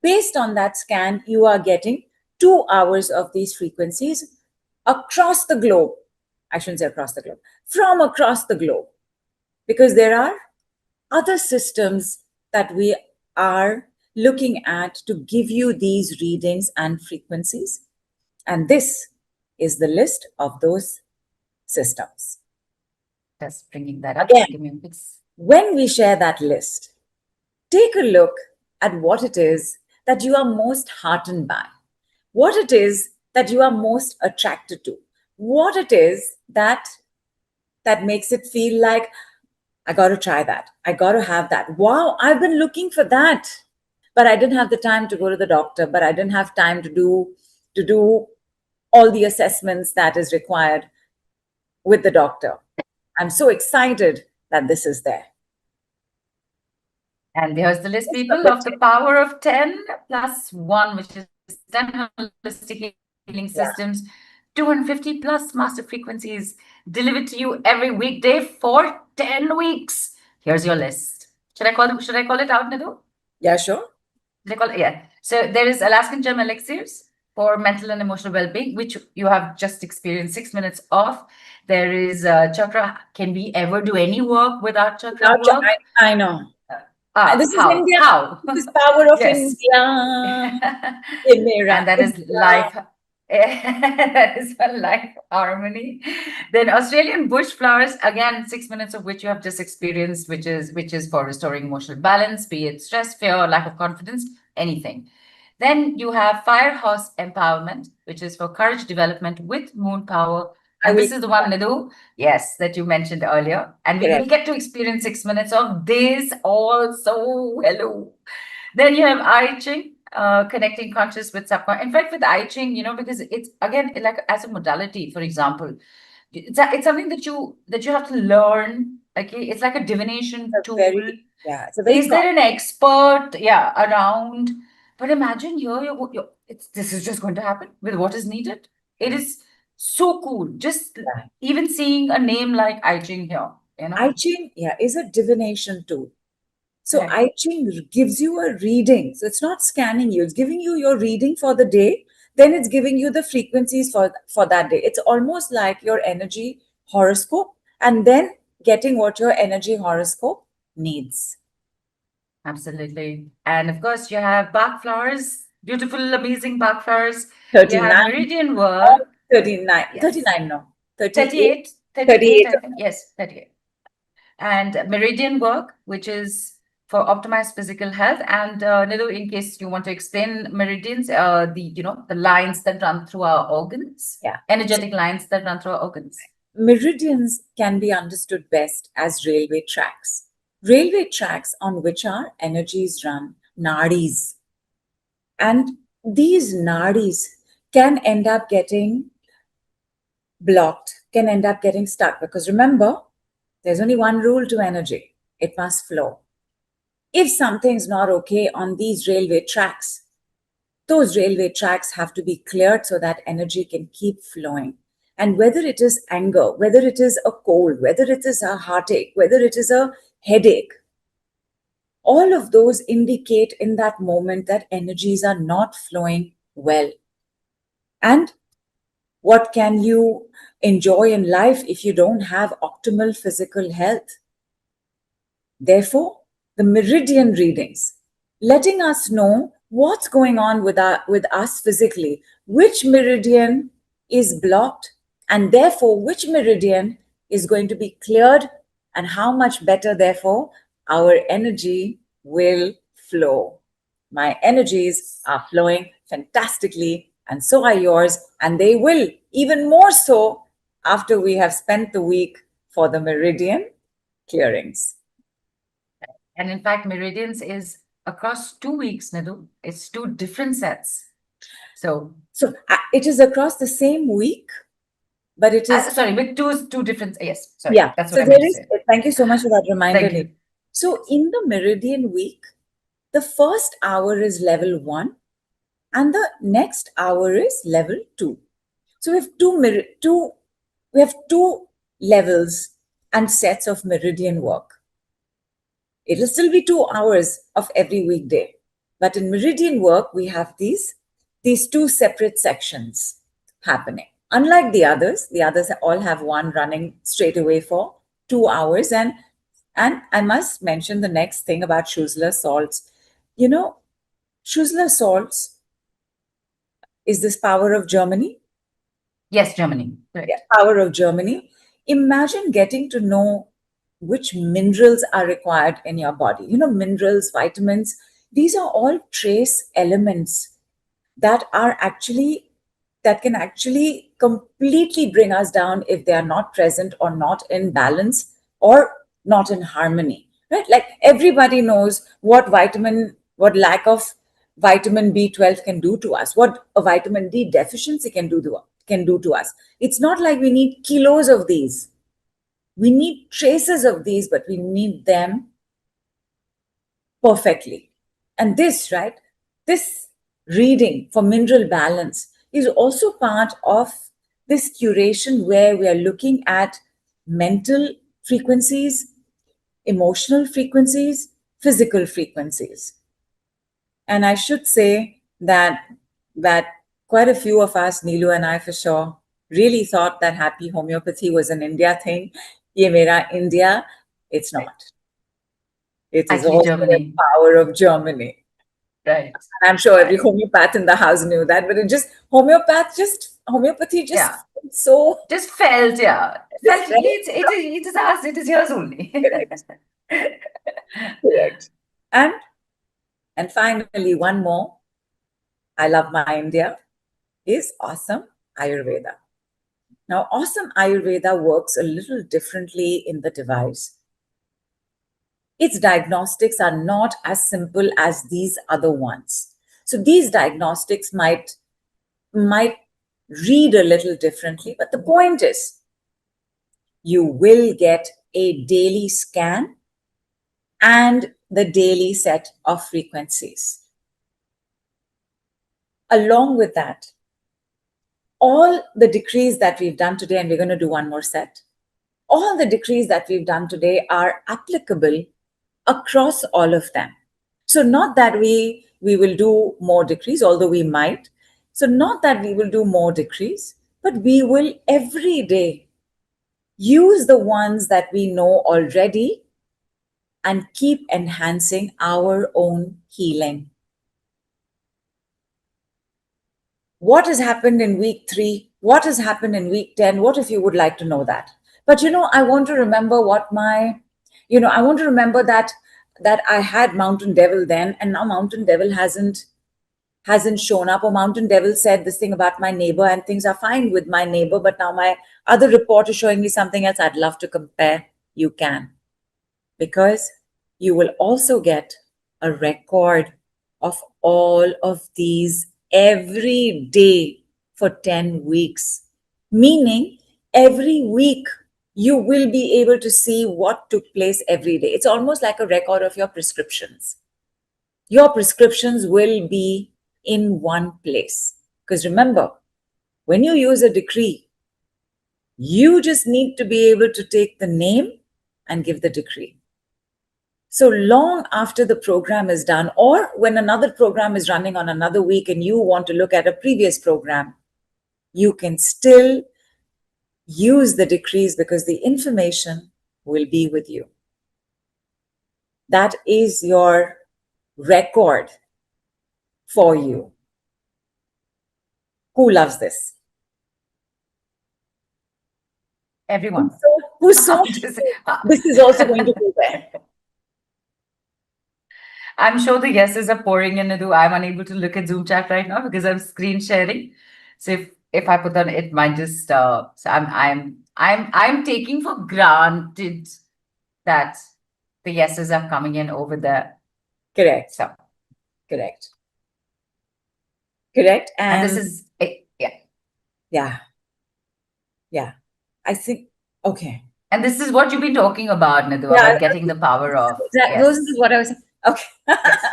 Based on that scan, you are getting 2 hours of these frequencies across the globe. I shouldn't say across the globe, from across the globe. Because there are other systems that we are looking at to give you these readings and frequencies. And this is the list of those systems. Just bringing that up. Again, Give me a bit. When we share that list, take a look at what it is that you are most heartened by, what it is that you are most attracted to, what it is that makes it feel like, I got to try that. I got to have that. Wow, I've been looking for that, but I didn't have the time to go to the doctor, but I didn't have time to do all the assessments that is required with the doctor. I'm so excited that this is there. And here's the list, people, of the power of 10 plus 1, which is 10 holistic healing systems, 250 plus master frequencies delivered to you every weekday for 10 weeks. Here's your list. Should I call it out, Nidhu? Yeah, sure. Yeah. So there is Alaskan gem elixirs for mental and emotional well-being, which you have just experienced 6 minutes of. There is chakra. Can we ever do any work without chakra work? I know. This How? is India. How? This is power of India. And that is life. That is for life harmony. Then Australian bush flowers, again, 6 minutes of which you have just experienced, which is for restoring emotional balance, be it stress, fear, lack of confidence, anything. Then you have fire horse empowerment, which is for courage development with moon power. And this is the one, Nidhu, yes, that you mentioned earlier. And we will get to experience 6 minutes of this also. Hello. Then you have I Ching, connecting conscious with subconscious. In fact, with I Ching, because it's again like as a modality, for example, it's something that you have to learn. Okay, it's like a divination It's a tool. very, yeah, it's a very Is there an expert, around? But imagine here, this is just going to happen with what is needed. It is so cool. Just even seeing a name like I Ching here, I Ching, is a divination tool. So Right. I Ching gives you a reading. So it's not scanning you, it's giving you your reading for the day. Then it's giving you the frequencies for that day. It's almost like your energy horoscope, and then getting what your energy horoscope needs. Absolutely. And of course, you have Bach flowers, beautiful, amazing Bach flowers. You 39, have meridian work. 39, Yes. 39, no, 38, 38. I think. Yes, 38. And meridian work, which is for optimized physical health. And Nidhu, in case you want to explain meridians, the lines that run through our organs, energetic lines that run through our organs. Meridians can be understood best as railway tracks. Railway tracks on which our energies run, nadis. And these nadis can end up getting blocked, can end up getting stuck. Because remember, there's only one rule to energy: it must flow. If something's not okay on these railway tracks, those railway tracks have to be cleared so that energy can keep flowing. And whether it is anger, whether it is a cold, whether it is a heartache, whether it is a headache, all of those indicate in that moment that energies are not flowing well. And what can you enjoy in life if you don't have optimal physical health? Therefore, the meridian readings, letting us know what's going on with us physically, which meridian is blocked, and therefore which meridian is going to be cleared, and how much better, therefore, our energy will flow. My energies are flowing fantastically, and so are yours, and they will even more so after we have spent the week for the meridian clearings. And in fact, meridians is across 2 weeks, Nidhu. It's 2 different sets. So it is across the same week, but it is sorry, with two different. Yes, sorry. Yeah, that's so what I meant to say. Thank you so much for that reminder, Thank you. Nidhu. So in the meridian week, the first hour is level 1, and the next hour is level 2. So we have two levels and sets of meridian work. It will still be 2 hours of every weekday, but in meridian work we have these 2 separate sections happening. Unlike the others all have one running straight away for 2 hours. And I must mention the next thing about Schussler salts. Schussler salts is this power of Germany. Yes, Germany. Correct. Yeah, power of Germany. Imagine getting to know which minerals are required in your body. Minerals, vitamins, these are all trace elements that can actually completely bring us down if they are not present or not in balance or not in harmony, right? Like everybody knows what lack of vitamin B12 can do to us, what a vitamin D deficiency can do to us. It's not like we need kilos of these. We need traces of these, but we need them perfectly. And this reading for mineral balance is also part of this curation where we are looking at mental frequencies, emotional frequencies, physical frequencies. And I should say that quite a few of us, Neelu and I for sure, really thought that happy homeopathy was an India thing. Ye mera India, it's not. It is Actually, also Germany. the power of Germany. Right. And I'm sure every homeopath in the house knew that, but homeopathy just so just felt, it is us, it is yours only. Correct. And finally, one more, I love my India, is awesome Ayurveda. Now, awesome Ayurveda works a little differently in the device. Its diagnostics are not as simple as these other ones. So these diagnostics might read a little differently, but the point is you will get a daily scan and the daily set of frequencies. Along with that, all the decrees that we've done today, and we're going to do one more set, all the decrees that we've done today are applicable across all of them. So not that we will do more decrees, although we might. So not that we will do more decrees, but we will every day use the ones that we know already and keep enhancing our own healing. What has happened in week 3? What has happened in week 10? What if you would like to know that? But I want to remember what I want to remember that I had Mountain Devil then, and now Mountain Devil hasn't shown up, or Mountain Devil said this thing about my neighbor and things are fine with my neighbor, but now my other report is showing me something else. I'd love to compare. You can, because you will also get a record of all of these every day for 10 weeks, meaning every week you will be able to see what took place every day. It's almost like a record of your prescriptions. Your prescriptions will be in one place. Because remember, when you use a decree, you just need to be able to take the name and give the decree. So long after the program is done, or when another program is running on another week and you want to look at a previous program, you can still use the decrees because the information will be with you. That is your record for you. Who loves this? Everyone. Who's so this is also going to go there. I'm sure the yeses are pouring in, Nidhu. I'm unable to look at Zoom chat right now because I'm screen sharing. So if I put on, it might just. So I'm taking for granted that the yeses are coming in over there. Correct. So correct. Correct. And this is yeah. I think okay. And this is what you've been talking about, Nidhu, about getting the power of. Those is what I was saying. Okay. Yes.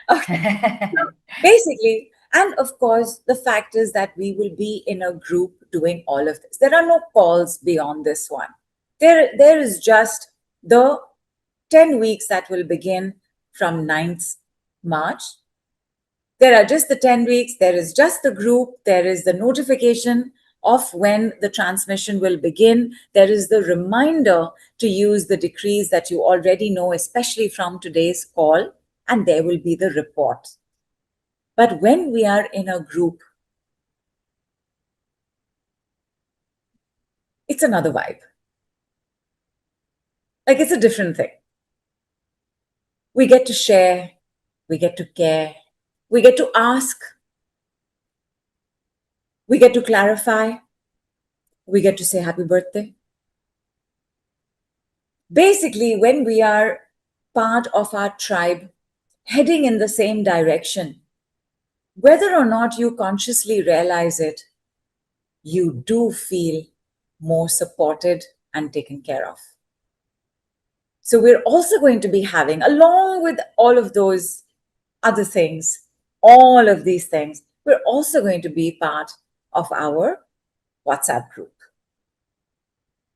Okay. So basically, and of course, the fact is that we will be in a group doing all of this. There are no calls beyond this one. There is just the 10 weeks that will begin from 9th March. There are just the 10 weeks. There is just the group. There is the notification of when the transmission will begin. There is the reminder to use the decrees that you already know, especially from today's call, and there will be the report. But when we are in a group, it's another vibe. Like, it's a different thing. We get to share, we get to care, we get to ask, we get to clarify, we get to say happy birthday. Basically, when we are part of our tribe, heading in the same direction, whether or not you consciously realize it, you do feel more supported and taken care of. So we're also going to be having, along with all of those other things, all of these things, we're also going to be part of our WhatsApp group.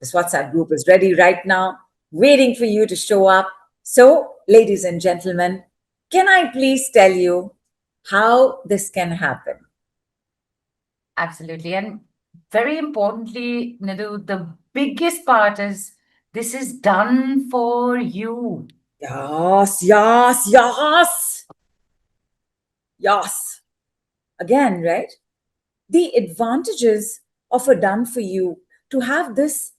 This WhatsApp group is ready right now, waiting for you to show up. So, ladies and gentlemen, can I please tell you how this can happen? Absolutely. And very importantly, Nidhu, the biggest part is this is done for you. Yes, yes, yes. Yes. Again, right? The advantages of a done for you, to have this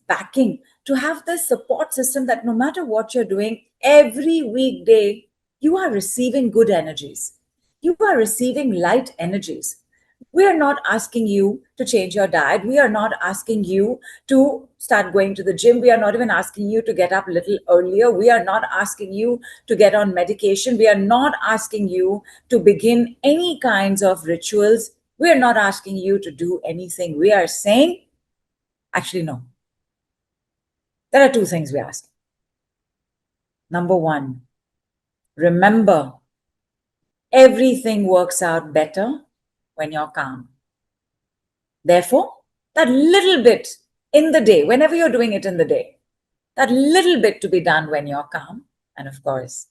backing, to have this support system that no matter what you're doing, every weekday, you are receiving good energies. You are receiving light energies. We are not asking you to change your diet. We are not asking you to start going to the gym. We are not even asking you to get up a little earlier. We are not asking you to get on medication. We are not asking you to begin any kinds of rituals. We are not asking you to do anything. We are saying, actually, no. There are two things we ask. Number one, remember, everything works out better when you're calm. Therefore, that little bit in the day, whenever you're doing it in the day, that little bit to be done when you're calm. And of course,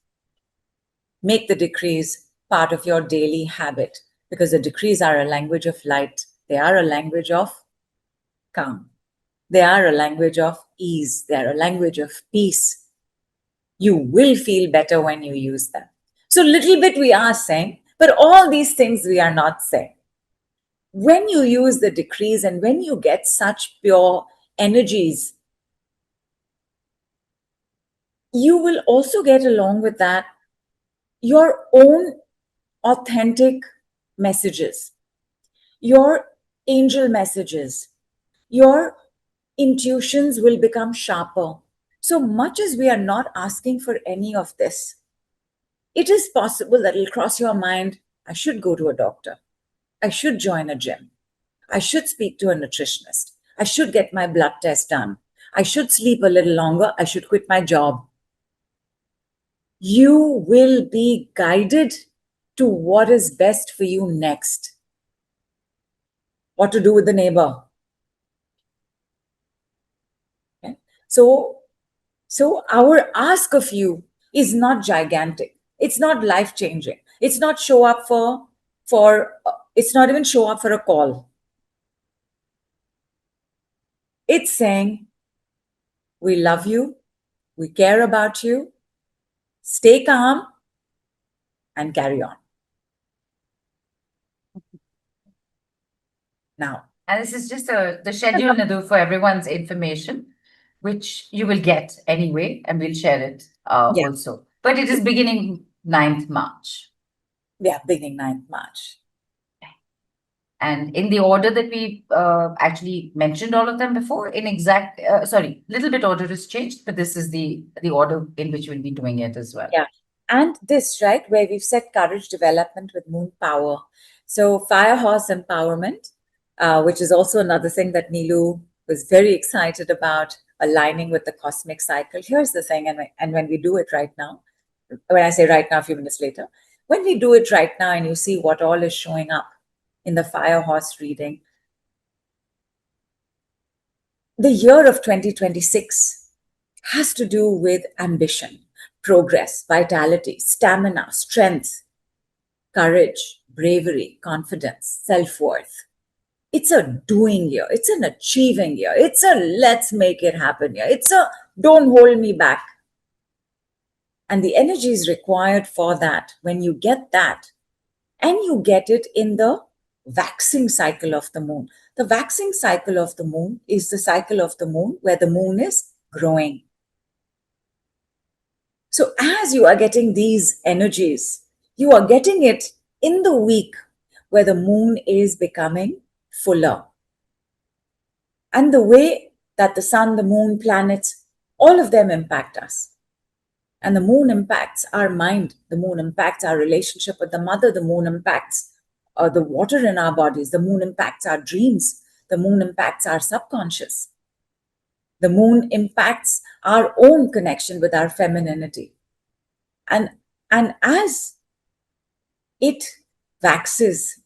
make the decrees part of your daily habit, because the decrees are a language of light. They are a language of calm. They are a language of ease. They are a language of peace. You will feel better when you use them. So little bit we are saying, but all these things we are not saying. When you use the decrees and when you get such pure energies, you will also get along with that your own authentic messages, your angel messages, your intuitions will become sharper. So much as we are not asking for any of this, it is possible that it'll cross your mind, I should go to a doctor. I should join a gym. I should speak to a nutritionist. I should get my blood test done. I should sleep a little longer. I should quit my job. You will be guided to what is best for you next. What to do with the neighbor. Okay? So our ask of you is not gigantic. It's not life-changing. It's not show up it's not even show up for a call. It's saying, we love you, we care about you, stay calm, and carry on. Now, And this is just the schedule, Nidhu, for everyone's information, which you will get anyway, and we'll share it Yeah. also. But it is beginning 9th March. Yeah, beginning 9th March. And in the order that we actually mentioned all of them before, in exact, little bit order is changed, but this is the order in which we'll be doing it as well. Yeah. And this, right, where we've said courage development with moon power. So fire horse empowerment, which is also another thing that Neelu was very excited about, aligning with the cosmic cycle. Here's the thing, and when we do it right now, when I say right now, a few minutes later, when we do it right now and you see what all is showing up in the fire horse reading, the year of 2026 has to do with ambition, progress, vitality, stamina, strength, courage, bravery, confidence, self-worth. It's a doing year. It's an achieving year. It's a let's make it happen year. It's a don't hold me back. And the energy is required for that. When you get that, and you get it in the waxing cycle of the moon. The waxing cycle of the moon is the cycle of the moon where the moon is growing. So as you are getting these energies, you are getting it in the week where the moon is becoming fuller. And the way that the sun, the moon, planets, all of them impact us. And the moon impacts our mind. The moon impacts our relationship with the mother. The moon impacts the water in our bodies. The moon impacts our dreams. The moon impacts our subconscious. The moon impacts our own connection with our femininity. And as it waxes,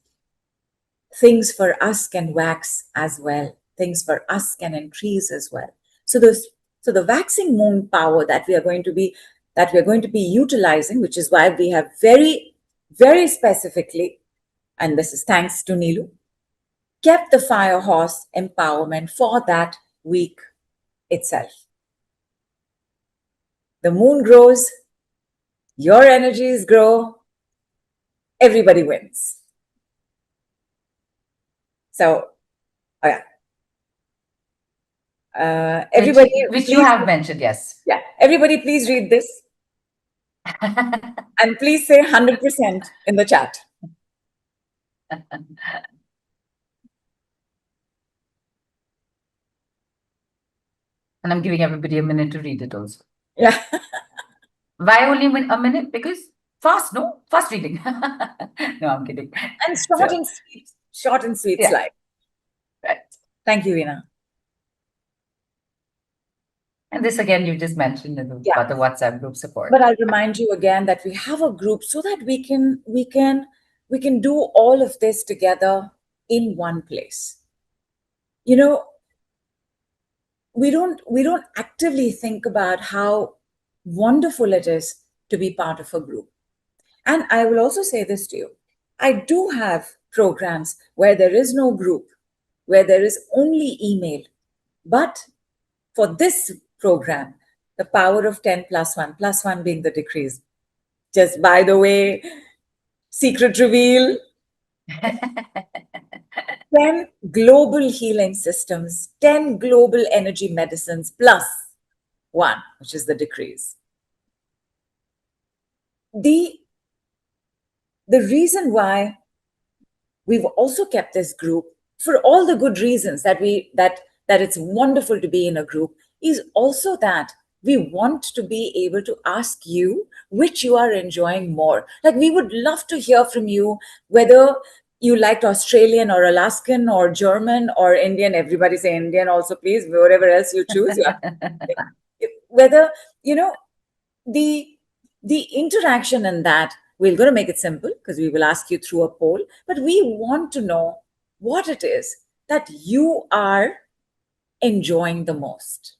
things for us can wax as well. Things for us can increase as well. So the waxing moon power that we are going to be utilizing, which is why we have very, very specifically, and this is thanks to Neelu, kept the fire horse empowerment for that week itself. The moon grows, your energies grow, everybody wins. So, everybody, which you have mentioned, yes. Yeah, everybody, please read this. And please say 100% in the chat. And I'm giving everybody a minute to read it also. Yeah. Why only a minute? Because fast, no? Fast reading. No, I'm kidding. And short and sweet Yeah. slide. Right. Thank you, Veena. And this again, you just mentioned about the WhatsApp group support. But I'll remind you again that we have a group so that we can do all of this together in one place. You know, we don't actively think about how wonderful it is to be part of a group. And I will also say this to you. I do have programs where there is no group, where there is only email. But for this program, the power of 10 plus one being the decrease. Just by the way, secret reveal, 10 global healing systems, 10 global energy medicines plus one, which is the decrease. The reason why we've also kept this group, for all the good reasons that it's wonderful to be in a group, is also that we want to be able to ask you which you are enjoying more. Like, we would love to hear from you, whether you liked Australian or Alaskan or German or Indian. Everybody say Indian also, please, whatever else you choose. Whether, the interaction in that, we're going to make it simple because we will ask you through a poll, but we want to know what it is that you are enjoying the most.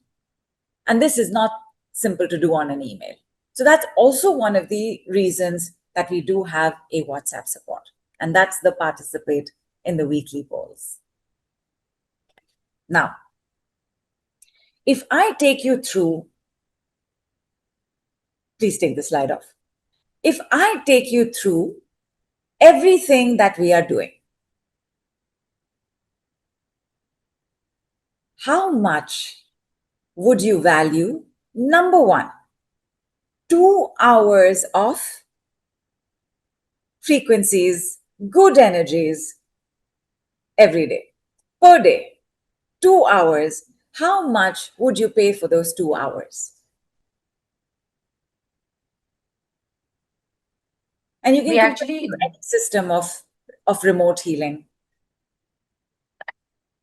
And this is not simple to do on an email. So that's also one of the reasons that we do have a WhatsApp support. And that's the participate in the weekly polls. Now, if I take you through, please take the slide off. If I take you through everything that we are doing, how much would you value? Number one, 2 hours of frequencies, good energies every day, per day, 2 hours. How much would you pay for those 2 hours? And you can actually any system of remote healing.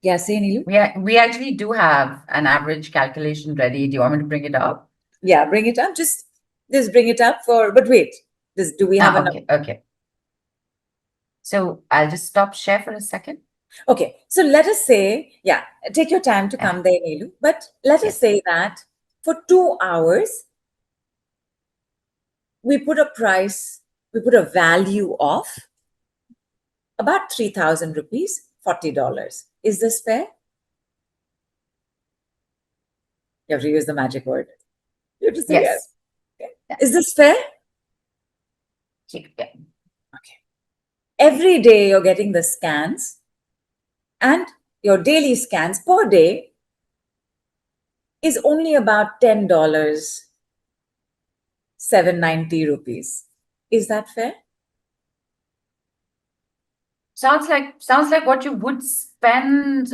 Yeah, say Neelu. we actually do have an average calculation ready. Do you want me to bring it up? Yeah, bring it up. Just bring it up but wait. Do we have okay. So I'll just stop share for a second. Okay, so let us say, take your time to come there, Neelu. But let us say that for 2 hours, we put a value of about 3,000 rupees, $40. Is this fair? You have to use the magic word. You have to say yes. Okay. Is this fair? Yeah. Okay. Every day you're getting the scans, and your daily scans per day is only about $10, 790 rupees. Is that fair? Sounds like what you would spend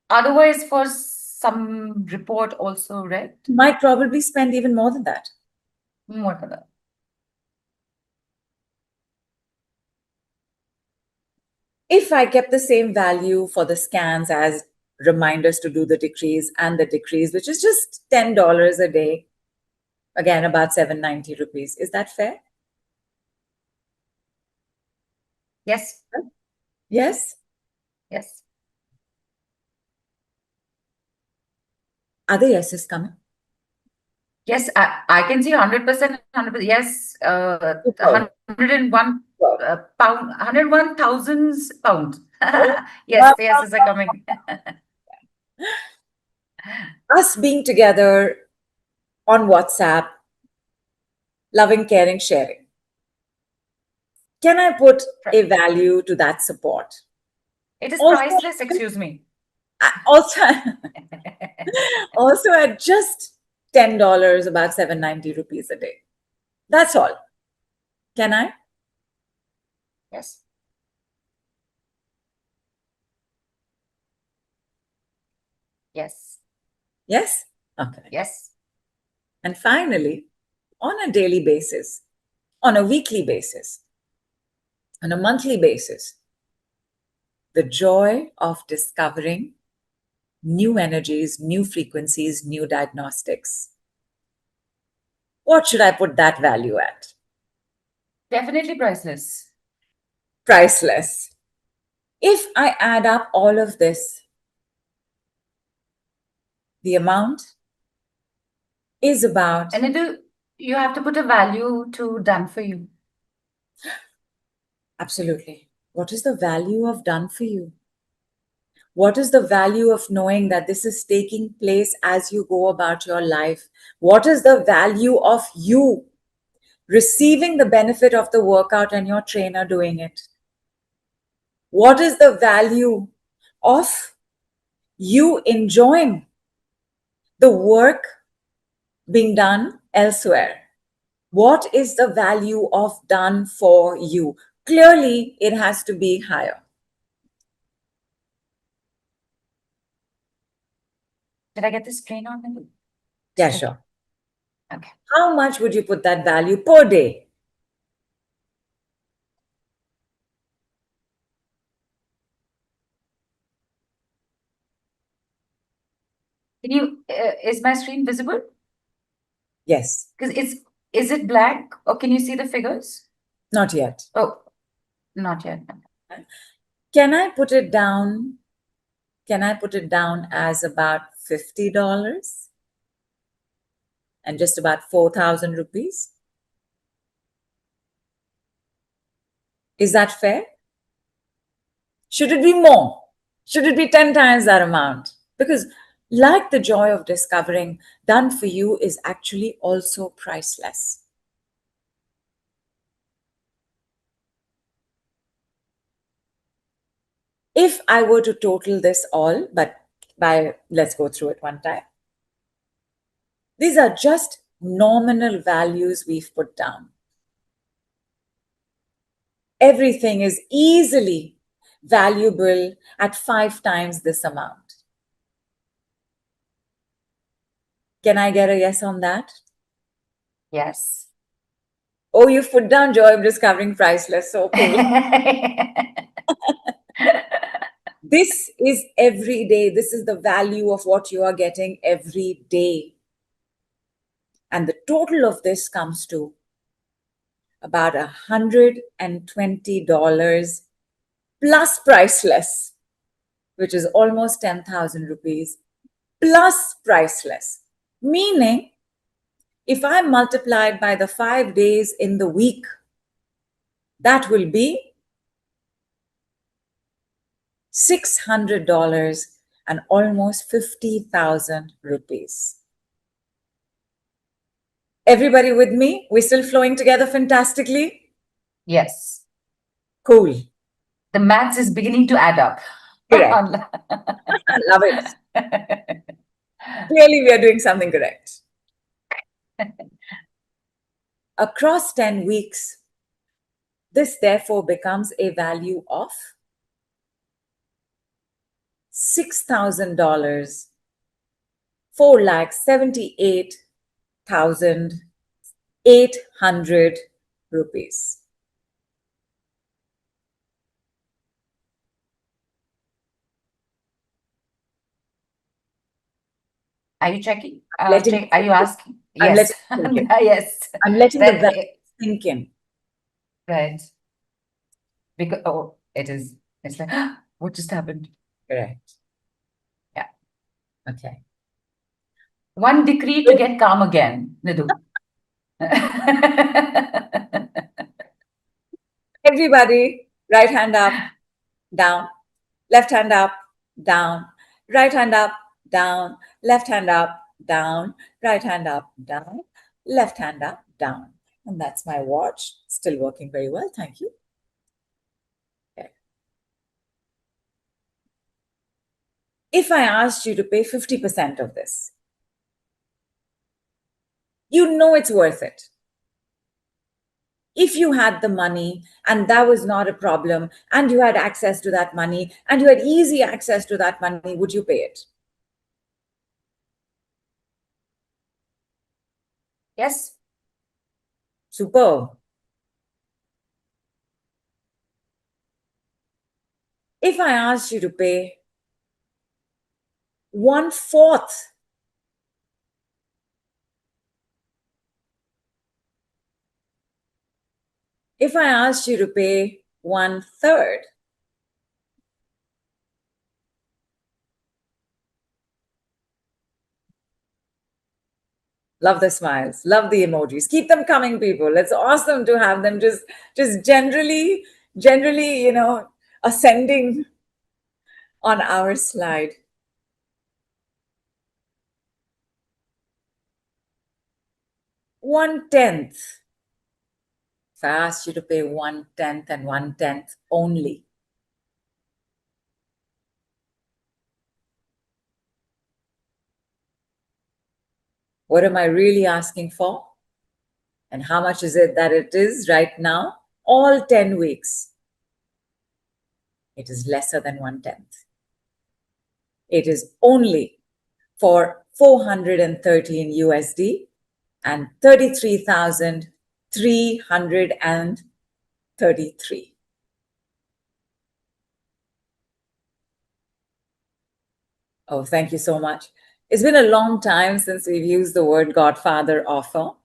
otherwise for some report also, right? Might probably spend even more than that. More than that. If I kept the same value for the scans as reminders to do the decrease and the decrease, which is just $10 a day, again, about 790 rupees. Is that fair? Yes. Yes? Yes. Are the yeses coming? Yes, I can see 100%, 100%. Yes, 101 pound, 101,000 pounds. Yes, the yeses are coming. Us being together on WhatsApp, loving, caring, sharing. Can I put a value to that support? It is priceless, excuse me. Also at just $10, about 790 rupees a day. That's all. Can I? Yes. Yes. Yes? Okay. Yes. And finally, on a daily basis, on a weekly basis, on a monthly basis, the joy of discovering new energies, new frequencies, new diagnostics. What should I put that value at? Definitely priceless. Priceless. If I add up all of this, the amount is about... And you have to put a value to done for you. Absolutely. What is the value of done for you? What is the value of knowing that this is taking place as you go about your life? What is the value of you receiving the benefit of the workout and your trainer doing it? What is the value of you enjoying the work being done elsewhere? What is the value of done for you? Clearly, it has to be higher. Did I get this train on? Nidhu? Yeah, sure. Okay. How much would you put that value per day? Can you, is my screen visible? Yes, Because is it black or can you see the figures? not yet. Oh, not yet. Can I put it down? Can I put it down as about $50 and just about 4,000 rupees? Is that fair? Should it be more? Should it be 10 times that amount? Because like the joy of discovering, done for you is actually also priceless. If I were to total this all, let's go through it one time. These are just nominal values we've put down. Everything is easily valuable at 5 times this amount. Can I get a yes on that? Yes. Oh, you've put down joy of discovering priceless. So cool. This is every day. This is the value of what you are getting every day. And the total of this comes to about $120 plus priceless, which is almost 10,000 rupees, plus priceless. Meaning, if I multiply it by the 5 days in the week, that will be $600 and almost 50,000 rupees. Everybody with me? We're still flowing together fantastically? Yes. Cool. The maths is beginning to add up. Correct. I love it. Clearly, we are doing something correct. Across 10 weeks, this therefore becomes a value of $6,000, 4,78,800 rupees. Are you checking? Are you asking? I'm Yes. Yes. I'm letting the Then value sink in. right. Because it's like what just happened? Correct. Yeah. Okay. One decree to get calm again, Nidhu. Everybody, right hand up, down, left hand up, down, right hand up, down, left hand up, down, right hand up, down, left hand up, down. And that's my watch. Still working very well. Thank you. Okay. If I asked you to pay 50% of this, you know it's worth it. If you had the money and that was not a problem and you had access to that money and you had easy access to that money, would you pay it? Yes. Superb. If I asked you to pay 1/4, if I asked you to pay 1/3, love the smiles, love the emojis. Keep them coming, people. It's awesome to have them just generally, ascending on our slide. 1/10. If I asked you to pay 1/10 and 1/10 only, what am I really asking for? And how much is it that it is right now? All 10 weeks. It is lesser than 1/10. It is only for 413 USD and 33,333. Oh, thank you so much. It's been a long time since we've used the word Godfather offer,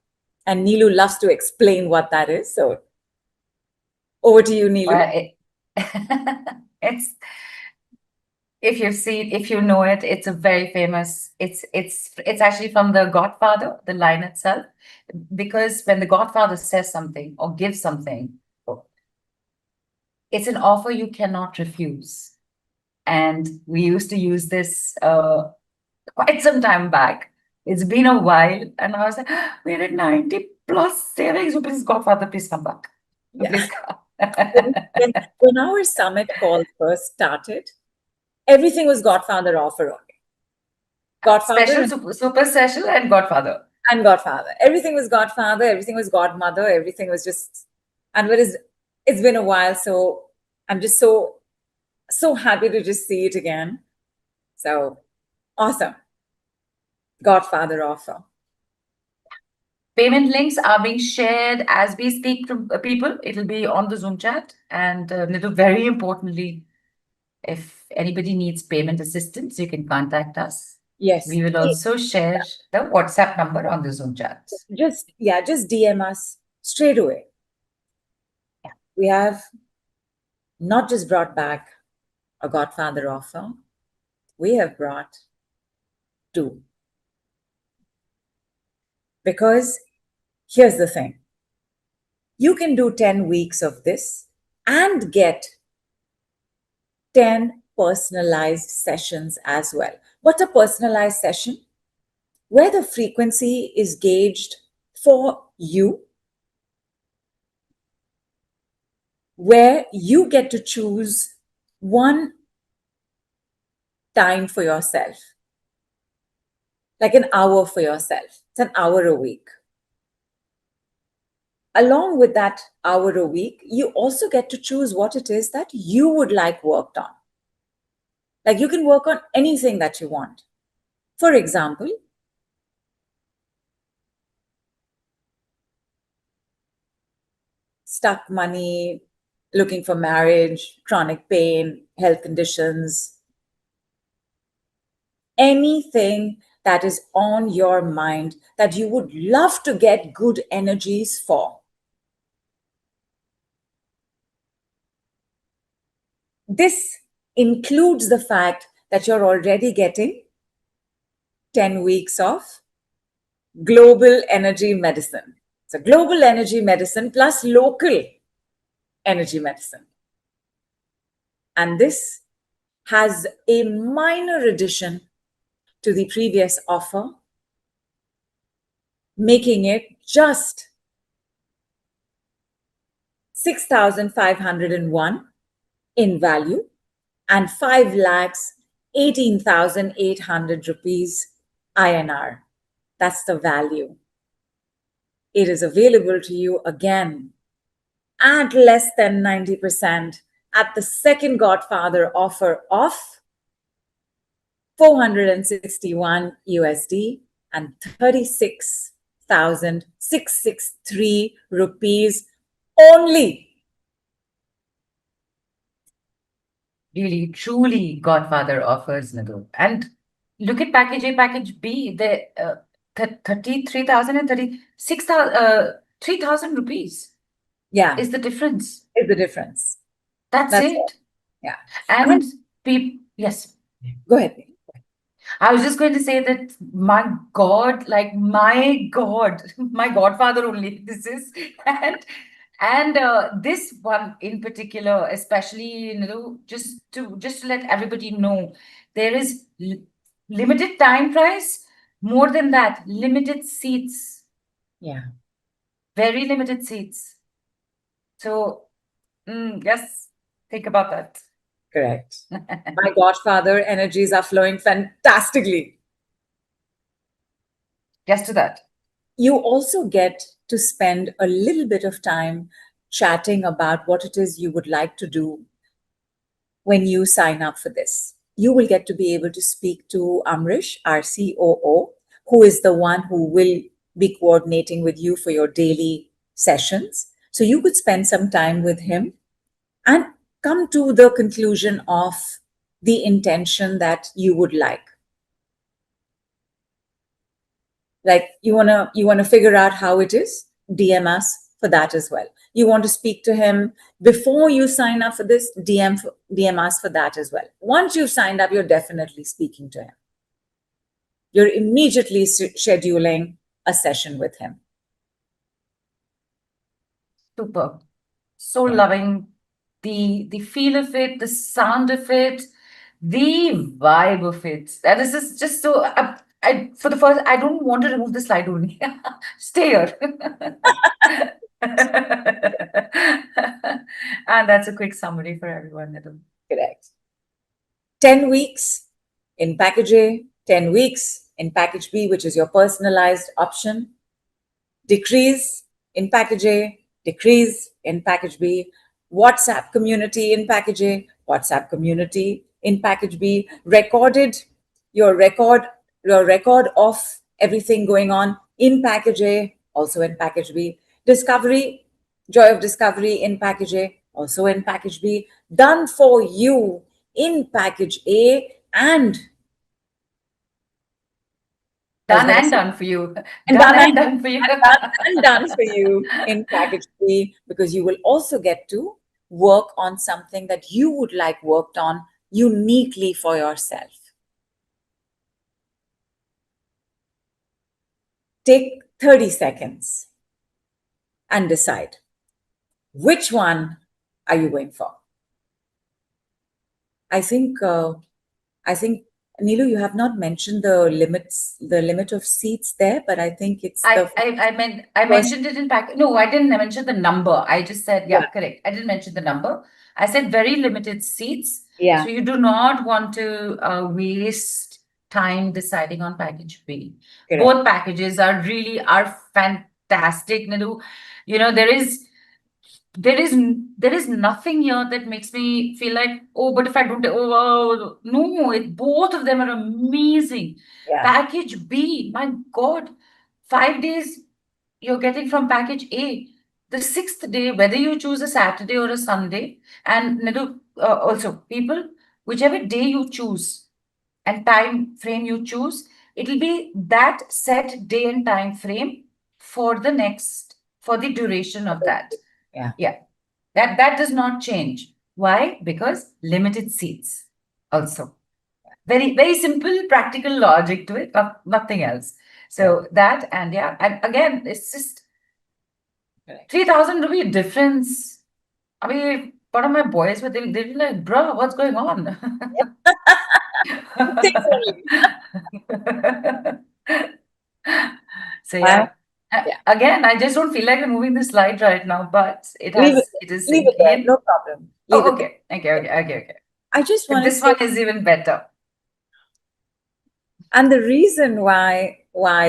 and Neelu loves to explain what that is. So over to you, Neelu. It's, if you know it, it's a very famous, it's actually from The Godfather, the line itself, because when the Godfather says something or gives something, it's an offer you cannot refuse. And we used to use this quite some time back. It's been a while, and I was like, we're at 90 plus savings. So please, Godfather, please come back. Please come. When our summit call first started, everything was Godfather offer only. Godfather Special, super special, and Godfather. And Godfather. Everything was Godfather. Everything was Godmother. Everything was just. And it's been a while, so I'm just so happy to just see it again. So awesome. Godfather offer. Payment links are being shared as we speak to people. It'll be on the Zoom chat. And Nidhu, very importantly, if anybody needs payment assistance, you can contact us. Yes. We will also share the WhatsApp number on the Zoom chat. Just DM us straight away. Yeah. We have not just brought back a Godfather offer, we have brought 2. Because here's the thing. You can do 10 weeks of this and get 10 personalized sessions as well. What's a personalized session? Where the frequency is gauged for you, where you get to choose one time for yourself, like an hour for yourself. It's an hour a week. Along with that hour a week, you also get to choose what it is that you would like worked on. Like you can work on anything that you want. For example, stuck money, looking for marriage, chronic pain, health conditions, anything that is on your mind that you would love to get good energies for. This includes the fact that you're already getting 10 weeks of global energy medicine. So global energy medicine plus local energy medicine. And this has a minor addition to the previous offer, making it just 6,501 in value and 5,18,800 rupees INR. That's the value. It is available to you again at less than 90% at the second Godfather offer of 461 USD and 36 26,663 rupees only. Really, truly Godfather offers, Nidhu. And look at package A, package B, the 33,000 and 36,000, 3,000 rupees Yeah, is the difference. is the difference. That's That's it. all. Yeah. And people, yes. Go ahead. I was just going to say that my God, like my God, my godfather only this is, and this one in particular, especially, just to let everybody know, there is limited time price. More than that, limited seats. Yeah. Very limited seats. So, yes, think about that. Correct. My Godfather energies are flowing fantastically. Yes to that. You also get to spend a little bit of time chatting about what it is you would like to do when you sign up for this. You will get to be able to speak to Amrish, our COO, who is the one who will be coordinating with you for your daily sessions. So you could spend some time with him and come to the conclusion of the intention that you would like. Like you wanna figure out how it is, DM us for that as well. You want to speak to him before you sign up for this, DM us for that as well. Once you've signed up, you're definitely speaking to him. You're immediately scheduling a session with him. Super. So Yeah. loving the feel of it, the sound of it, the vibe of it. And this is just so I for the first I don't want to remove the slide only. Stay here. And that's a quick summary for everyone, Nidhu. Correct. 10 weeks in package A, 10 weeks in package B, which is your personalized option. Decrease in package A, decrease in package B, WhatsApp community in package A, WhatsApp community in package B, your record of everything going on in package A, also in package B, discovery, joy of discovery in package A, also in package B, done for you in package A, and Done and done for you. and Done done and done for you. and done for you in package B, because you will also get to work on something that you would like worked on uniquely for yourself. Take 30 seconds and decide which one are you going for. I think Neelu, you have not mentioned the limit of seats there, but I think it's I mentioned it in pack. No, I didn't mention the number. I just said, yeah, correct. I didn't mention the number. I said very limited seats. Yeah. So you do not want to waste time deciding on package B. Correct. Both packages are fantastic, Nidhu. You know, there is nothing here that makes me feel like, oh, but if I don't, no, both of them are amazing. Yeah. Package B, my God, 5 days you're getting from package A. The sixth day, whether you choose a Saturday or a Sunday, and Nidhu, also people, whichever day you choose and time frame you choose, it'll be that set day and time frame for the duration of that. Yeah. That does not change. Why? Because limited seats also. Very, very simple, practical logic to it, nothing else. So that, and again, it's just 3,000 rupee difference. I mean, one of my boys, but they'll be like, bro, what's going on? So again, I just don't feel like removing the slide right now, but it is leave it there, no problem. Okay. I just want this one is even better. And the reason why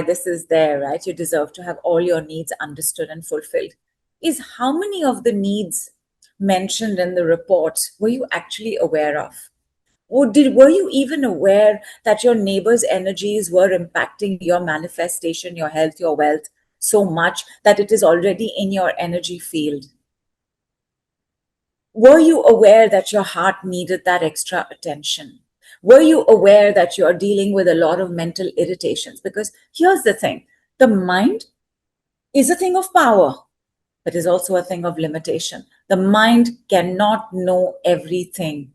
this is there, right? You deserve to have all your needs understood and fulfilled. Is how many of the needs mentioned in the report were you actually aware of? Or were you even aware that your neighbor's energies were impacting your manifestation, your health, your wealth, so much that it is already in your energy field? Were you aware that your heart needed that extra attention? Were you aware that you're dealing with a lot of mental irritations? Because here's the thing, the mind is a thing of power, but is also a thing of limitation. The mind cannot know everything.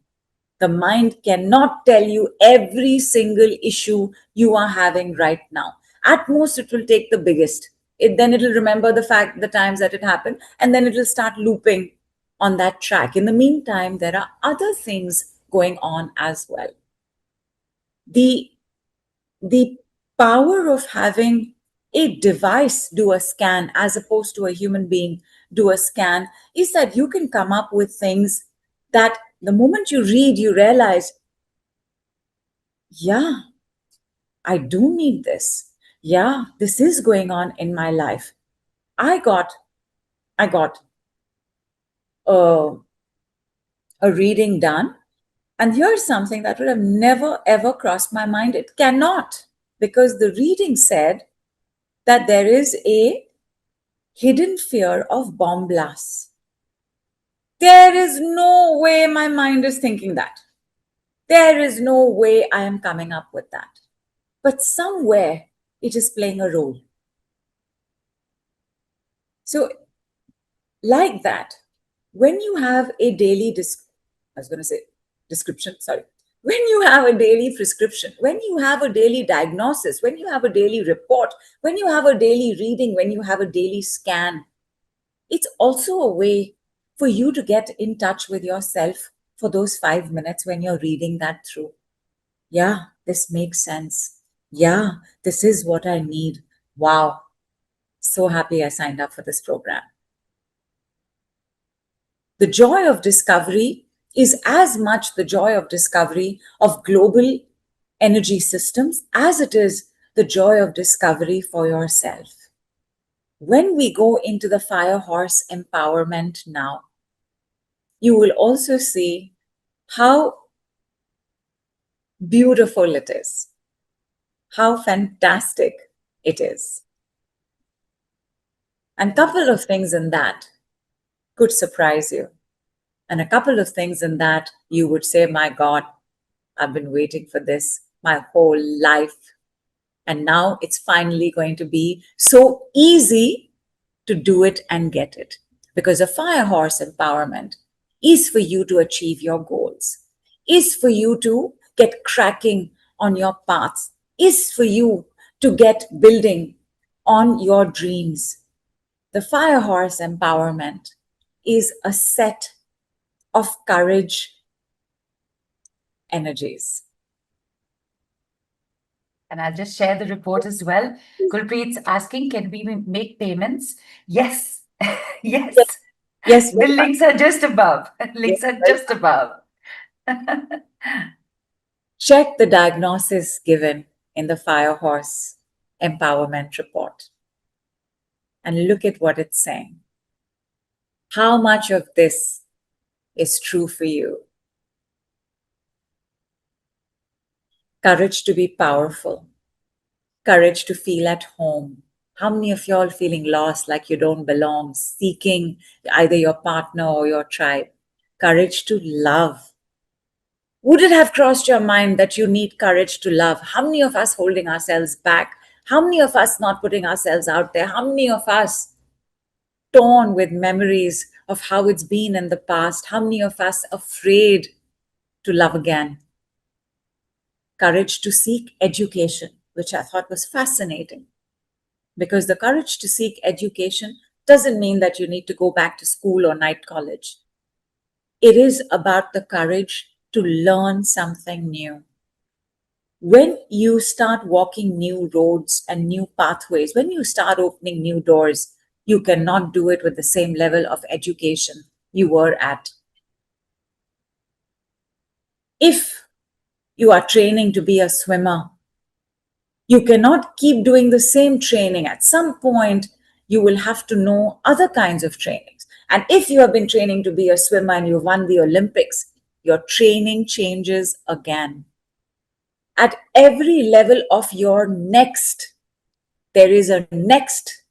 The mind cannot tell you every single issue you are having right now. At most, it will take the biggest. Then it'll remember the times that it happened, and then it'll start looping on that track. In the meantime, there are other things going on as well. The power of having a device do a scan as opposed to a human being do a scan is that you can come up with things that the moment you read, you realize, yeah, I do need this. Yeah, this is going on in my life. I got a reading done, and here's something that would have never ever crossed my mind. It cannot, because the reading said that there is a hidden fear of bomb blasts. There is no way my mind is thinking that. There is no way I am coming up with that. But somewhere it is playing a role. So, like that, when you have a daily when you have a daily prescription, when you have a daily diagnosis, when you have a daily report, when you have a daily reading, when you have a daily scan, it's also a way for you to get in touch with yourself for those 5 minutes when you're reading that through. Yeah, this makes sense. Yeah, this is what I need. Wow. So happy I signed up for this program. The joy of discovery is as much the joy of discovery of global energy systems as it is the joy of discovery for yourself. When we go into the Fire Horse empowerment now, you will also see how beautiful it is, how fantastic it is. And a couple of things in that could surprise you. And a couple of things in that you would say, my God, I've been waiting for this my whole life. And now it's finally going to be so easy to do it and get it. Because a Fire Horse empowerment is for you to achieve your goals, is for you to get cracking on your paths, is for you to get building on your dreams. The Fire Horse empowerment is a set of courage energies. And I'll just share the report as well. Gulpreet's asking, can we make payments? Yes. Yes. Yes. The links are just above. Links are just above. Check the diagnosis given in the Fire Horse empowerment report and look at what it's saying. How much of this is true for you? Courage to be powerful. Courage to feel at home. How many of y'all feeling lost, like you don't belong, seeking either your partner or your tribe? Courage to love. Would it have crossed your mind that you need courage to love? How many of us holding ourselves back? How many of us not putting ourselves out there? How many of us torn with memories of how it's been in the past? How many of us afraid to love again? Courage to seek education, which I thought was fascinating. Because the courage to seek education doesn't mean that you need to go back to school or night college. It is about the courage to learn something new. When you start walking new roads and new pathways, when you start opening new doors, you cannot do it with the same level of education you were at. If you are training to be a swimmer, you cannot keep doing the same training. At some point, you will have to know other kinds of trainings. And if you have been training to be a swimmer and you've won the Olympics, your training changes again. At every level of your next, there is a next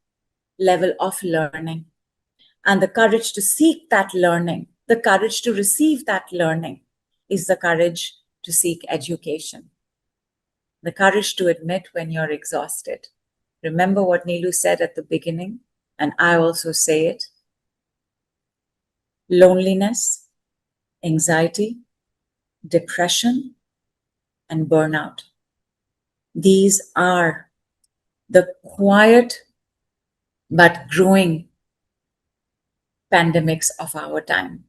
level of learning. And the courage to seek that learning, the courage to receive that learning, is the courage to seek education. The courage to admit when you're exhausted. Remember what Neelu said at the beginning, and I also say it. Loneliness, anxiety, depression, and burnout. These are the quiet but growing pandemics of our time.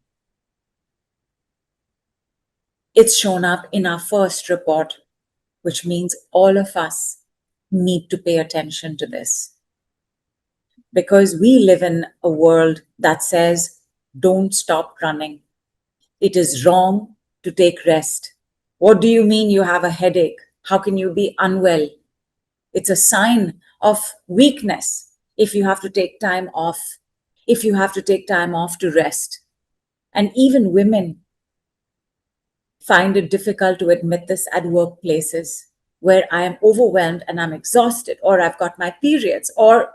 It's shown up in our first report, which means all of us need to pay attention to this. Because we live in a world that says, don't stop running. It is wrong to take rest. What do you mean you have a headache? How can you be unwell? It's a sign of weakness if you have to take time off, if you have to take time off to rest. And even women find it difficult to admit this at workplaces where I am overwhelmed and I'm exhausted, or I've got my periods, or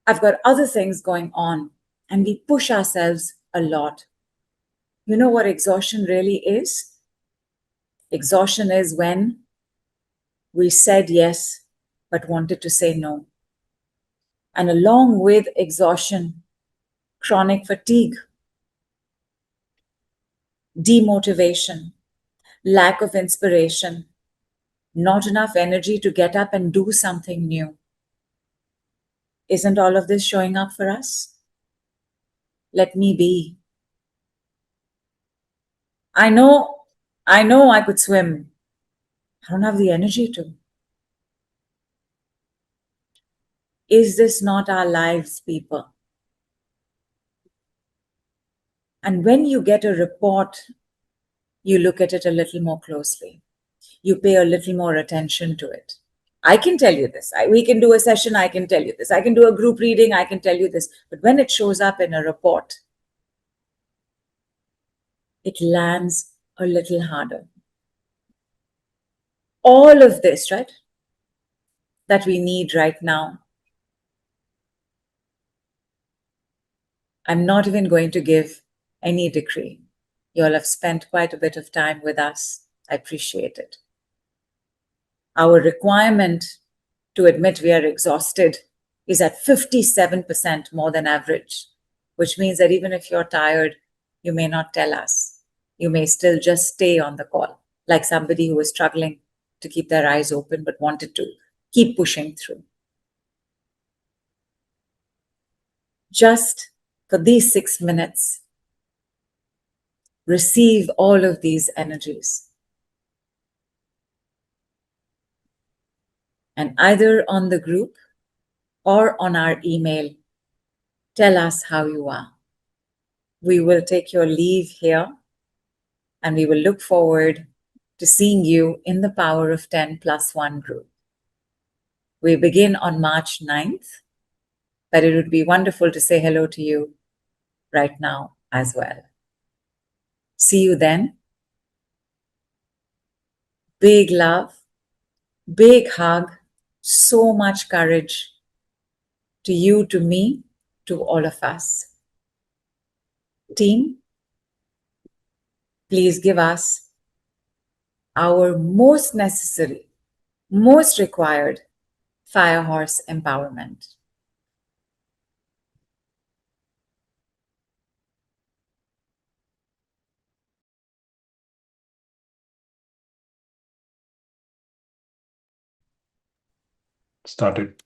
I've got other things going on, and we push ourselves a lot. You know what exhaustion really is? Exhaustion is when we said yes, but wanted to say no. And along with exhaustion, chronic fatigue, demotivation, lack of inspiration, not enough energy to get up and do something new. Isn't all of this showing up for us? Let me be. I know I could swim. I don't have the energy to. Is this not our lives, people? And when you get a report, you look at it a little more closely. You pay a little more attention to it. I can tell you this. We can do a session, I can tell you this. I can do a group reading, I can tell you this. But when it shows up in a report, it lands a little harder. All of this, right, that we need right now. I'm not even going to give any decree. You all have spent quite a bit of time with us. I appreciate it. Our requirement to admit we are exhausted is at 57% more than average, which means that even if you're tired, you may not tell us. You may still just stay on the call, like somebody who was struggling to keep their eyes open but wanted to keep pushing through. Just for these 6 minutes, receive all of these energies. And either on the group or on our email, tell us how you are. We will take your leave here, and we will look forward to seeing you in the Power of 10 plus 1 group. We begin on March 9th, but it would be wonderful to say hello to you right now as well. See you then. Big love, big hug, so much courage to you, to me, to all of us. Team, please give us our most necessary, most required fire horse empowerment. Started.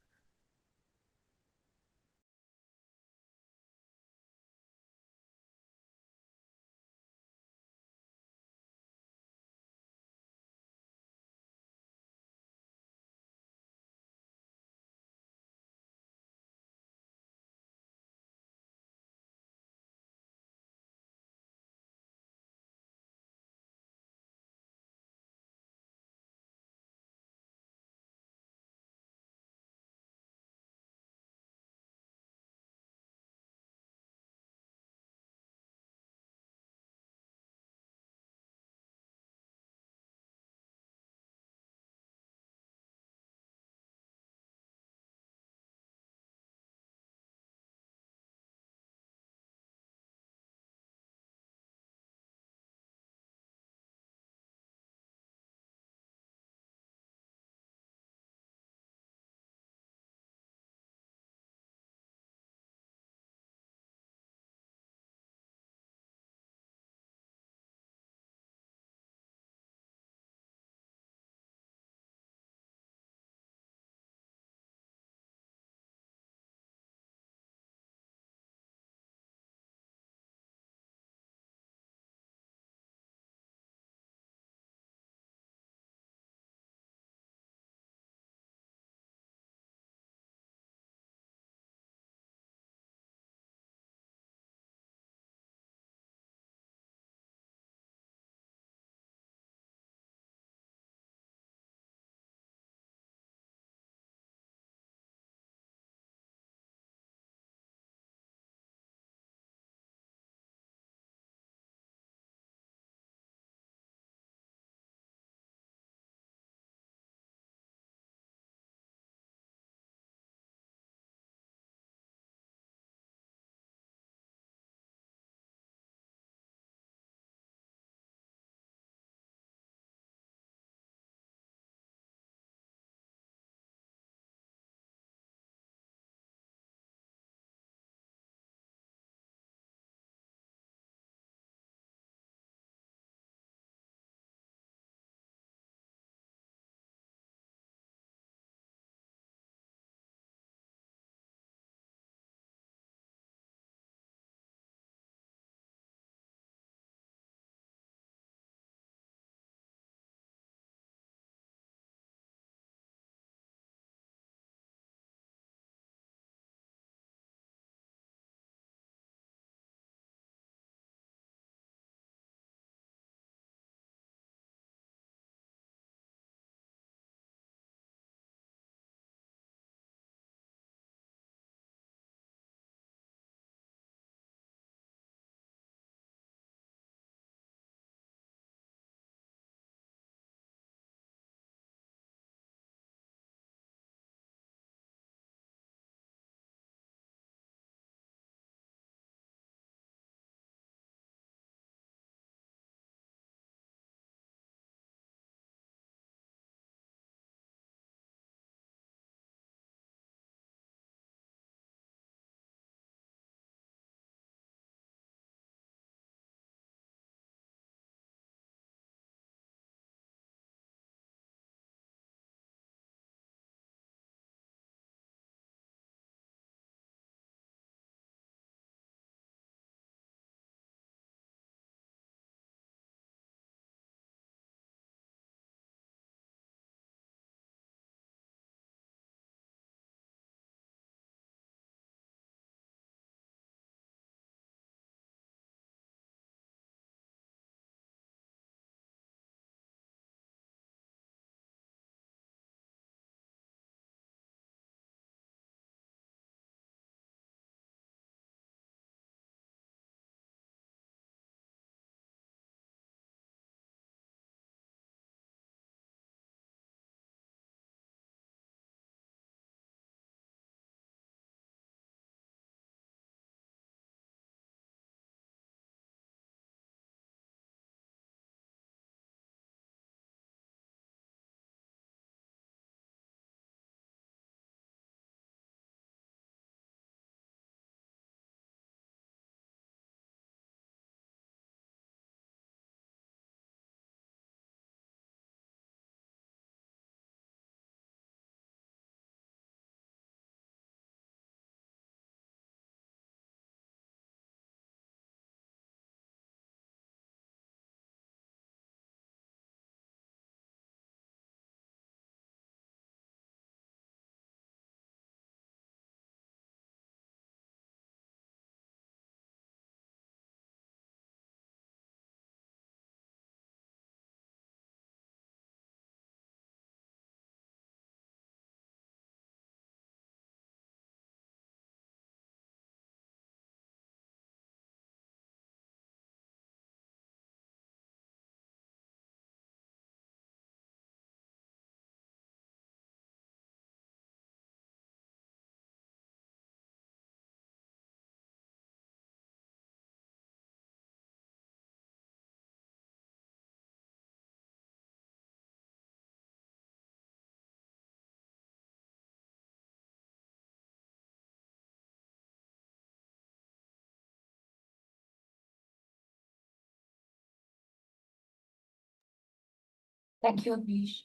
Thank you, Abish.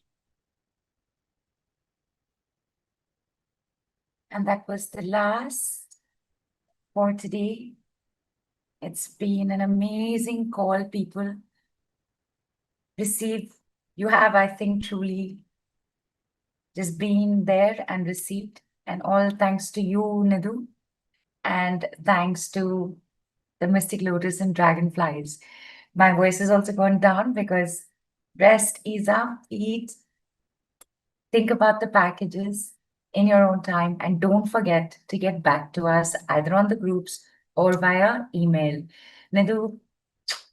And that was the last for today. It's been an amazing call, people. You have, I think, truly just been there and received. And all thanks to you, Nidhu. And thanks to the Mystic Lotus and Dragonflies. My voice has also gone down because rest, ease up, eat, think about the packages in your own time, and don't forget to get back to us either on the groups or via email. Nidhu,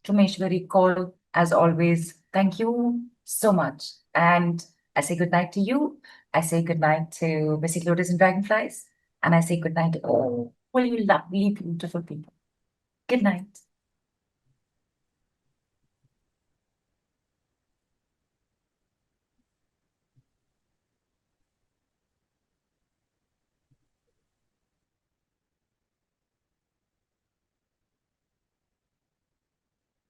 Tumeshwari, call as always. Thank you so much. And I say goodnight to you. I say goodnight to Mystic Lotus and Dragonflies. And I say goodnight to all you lovely, beautiful people. Good night.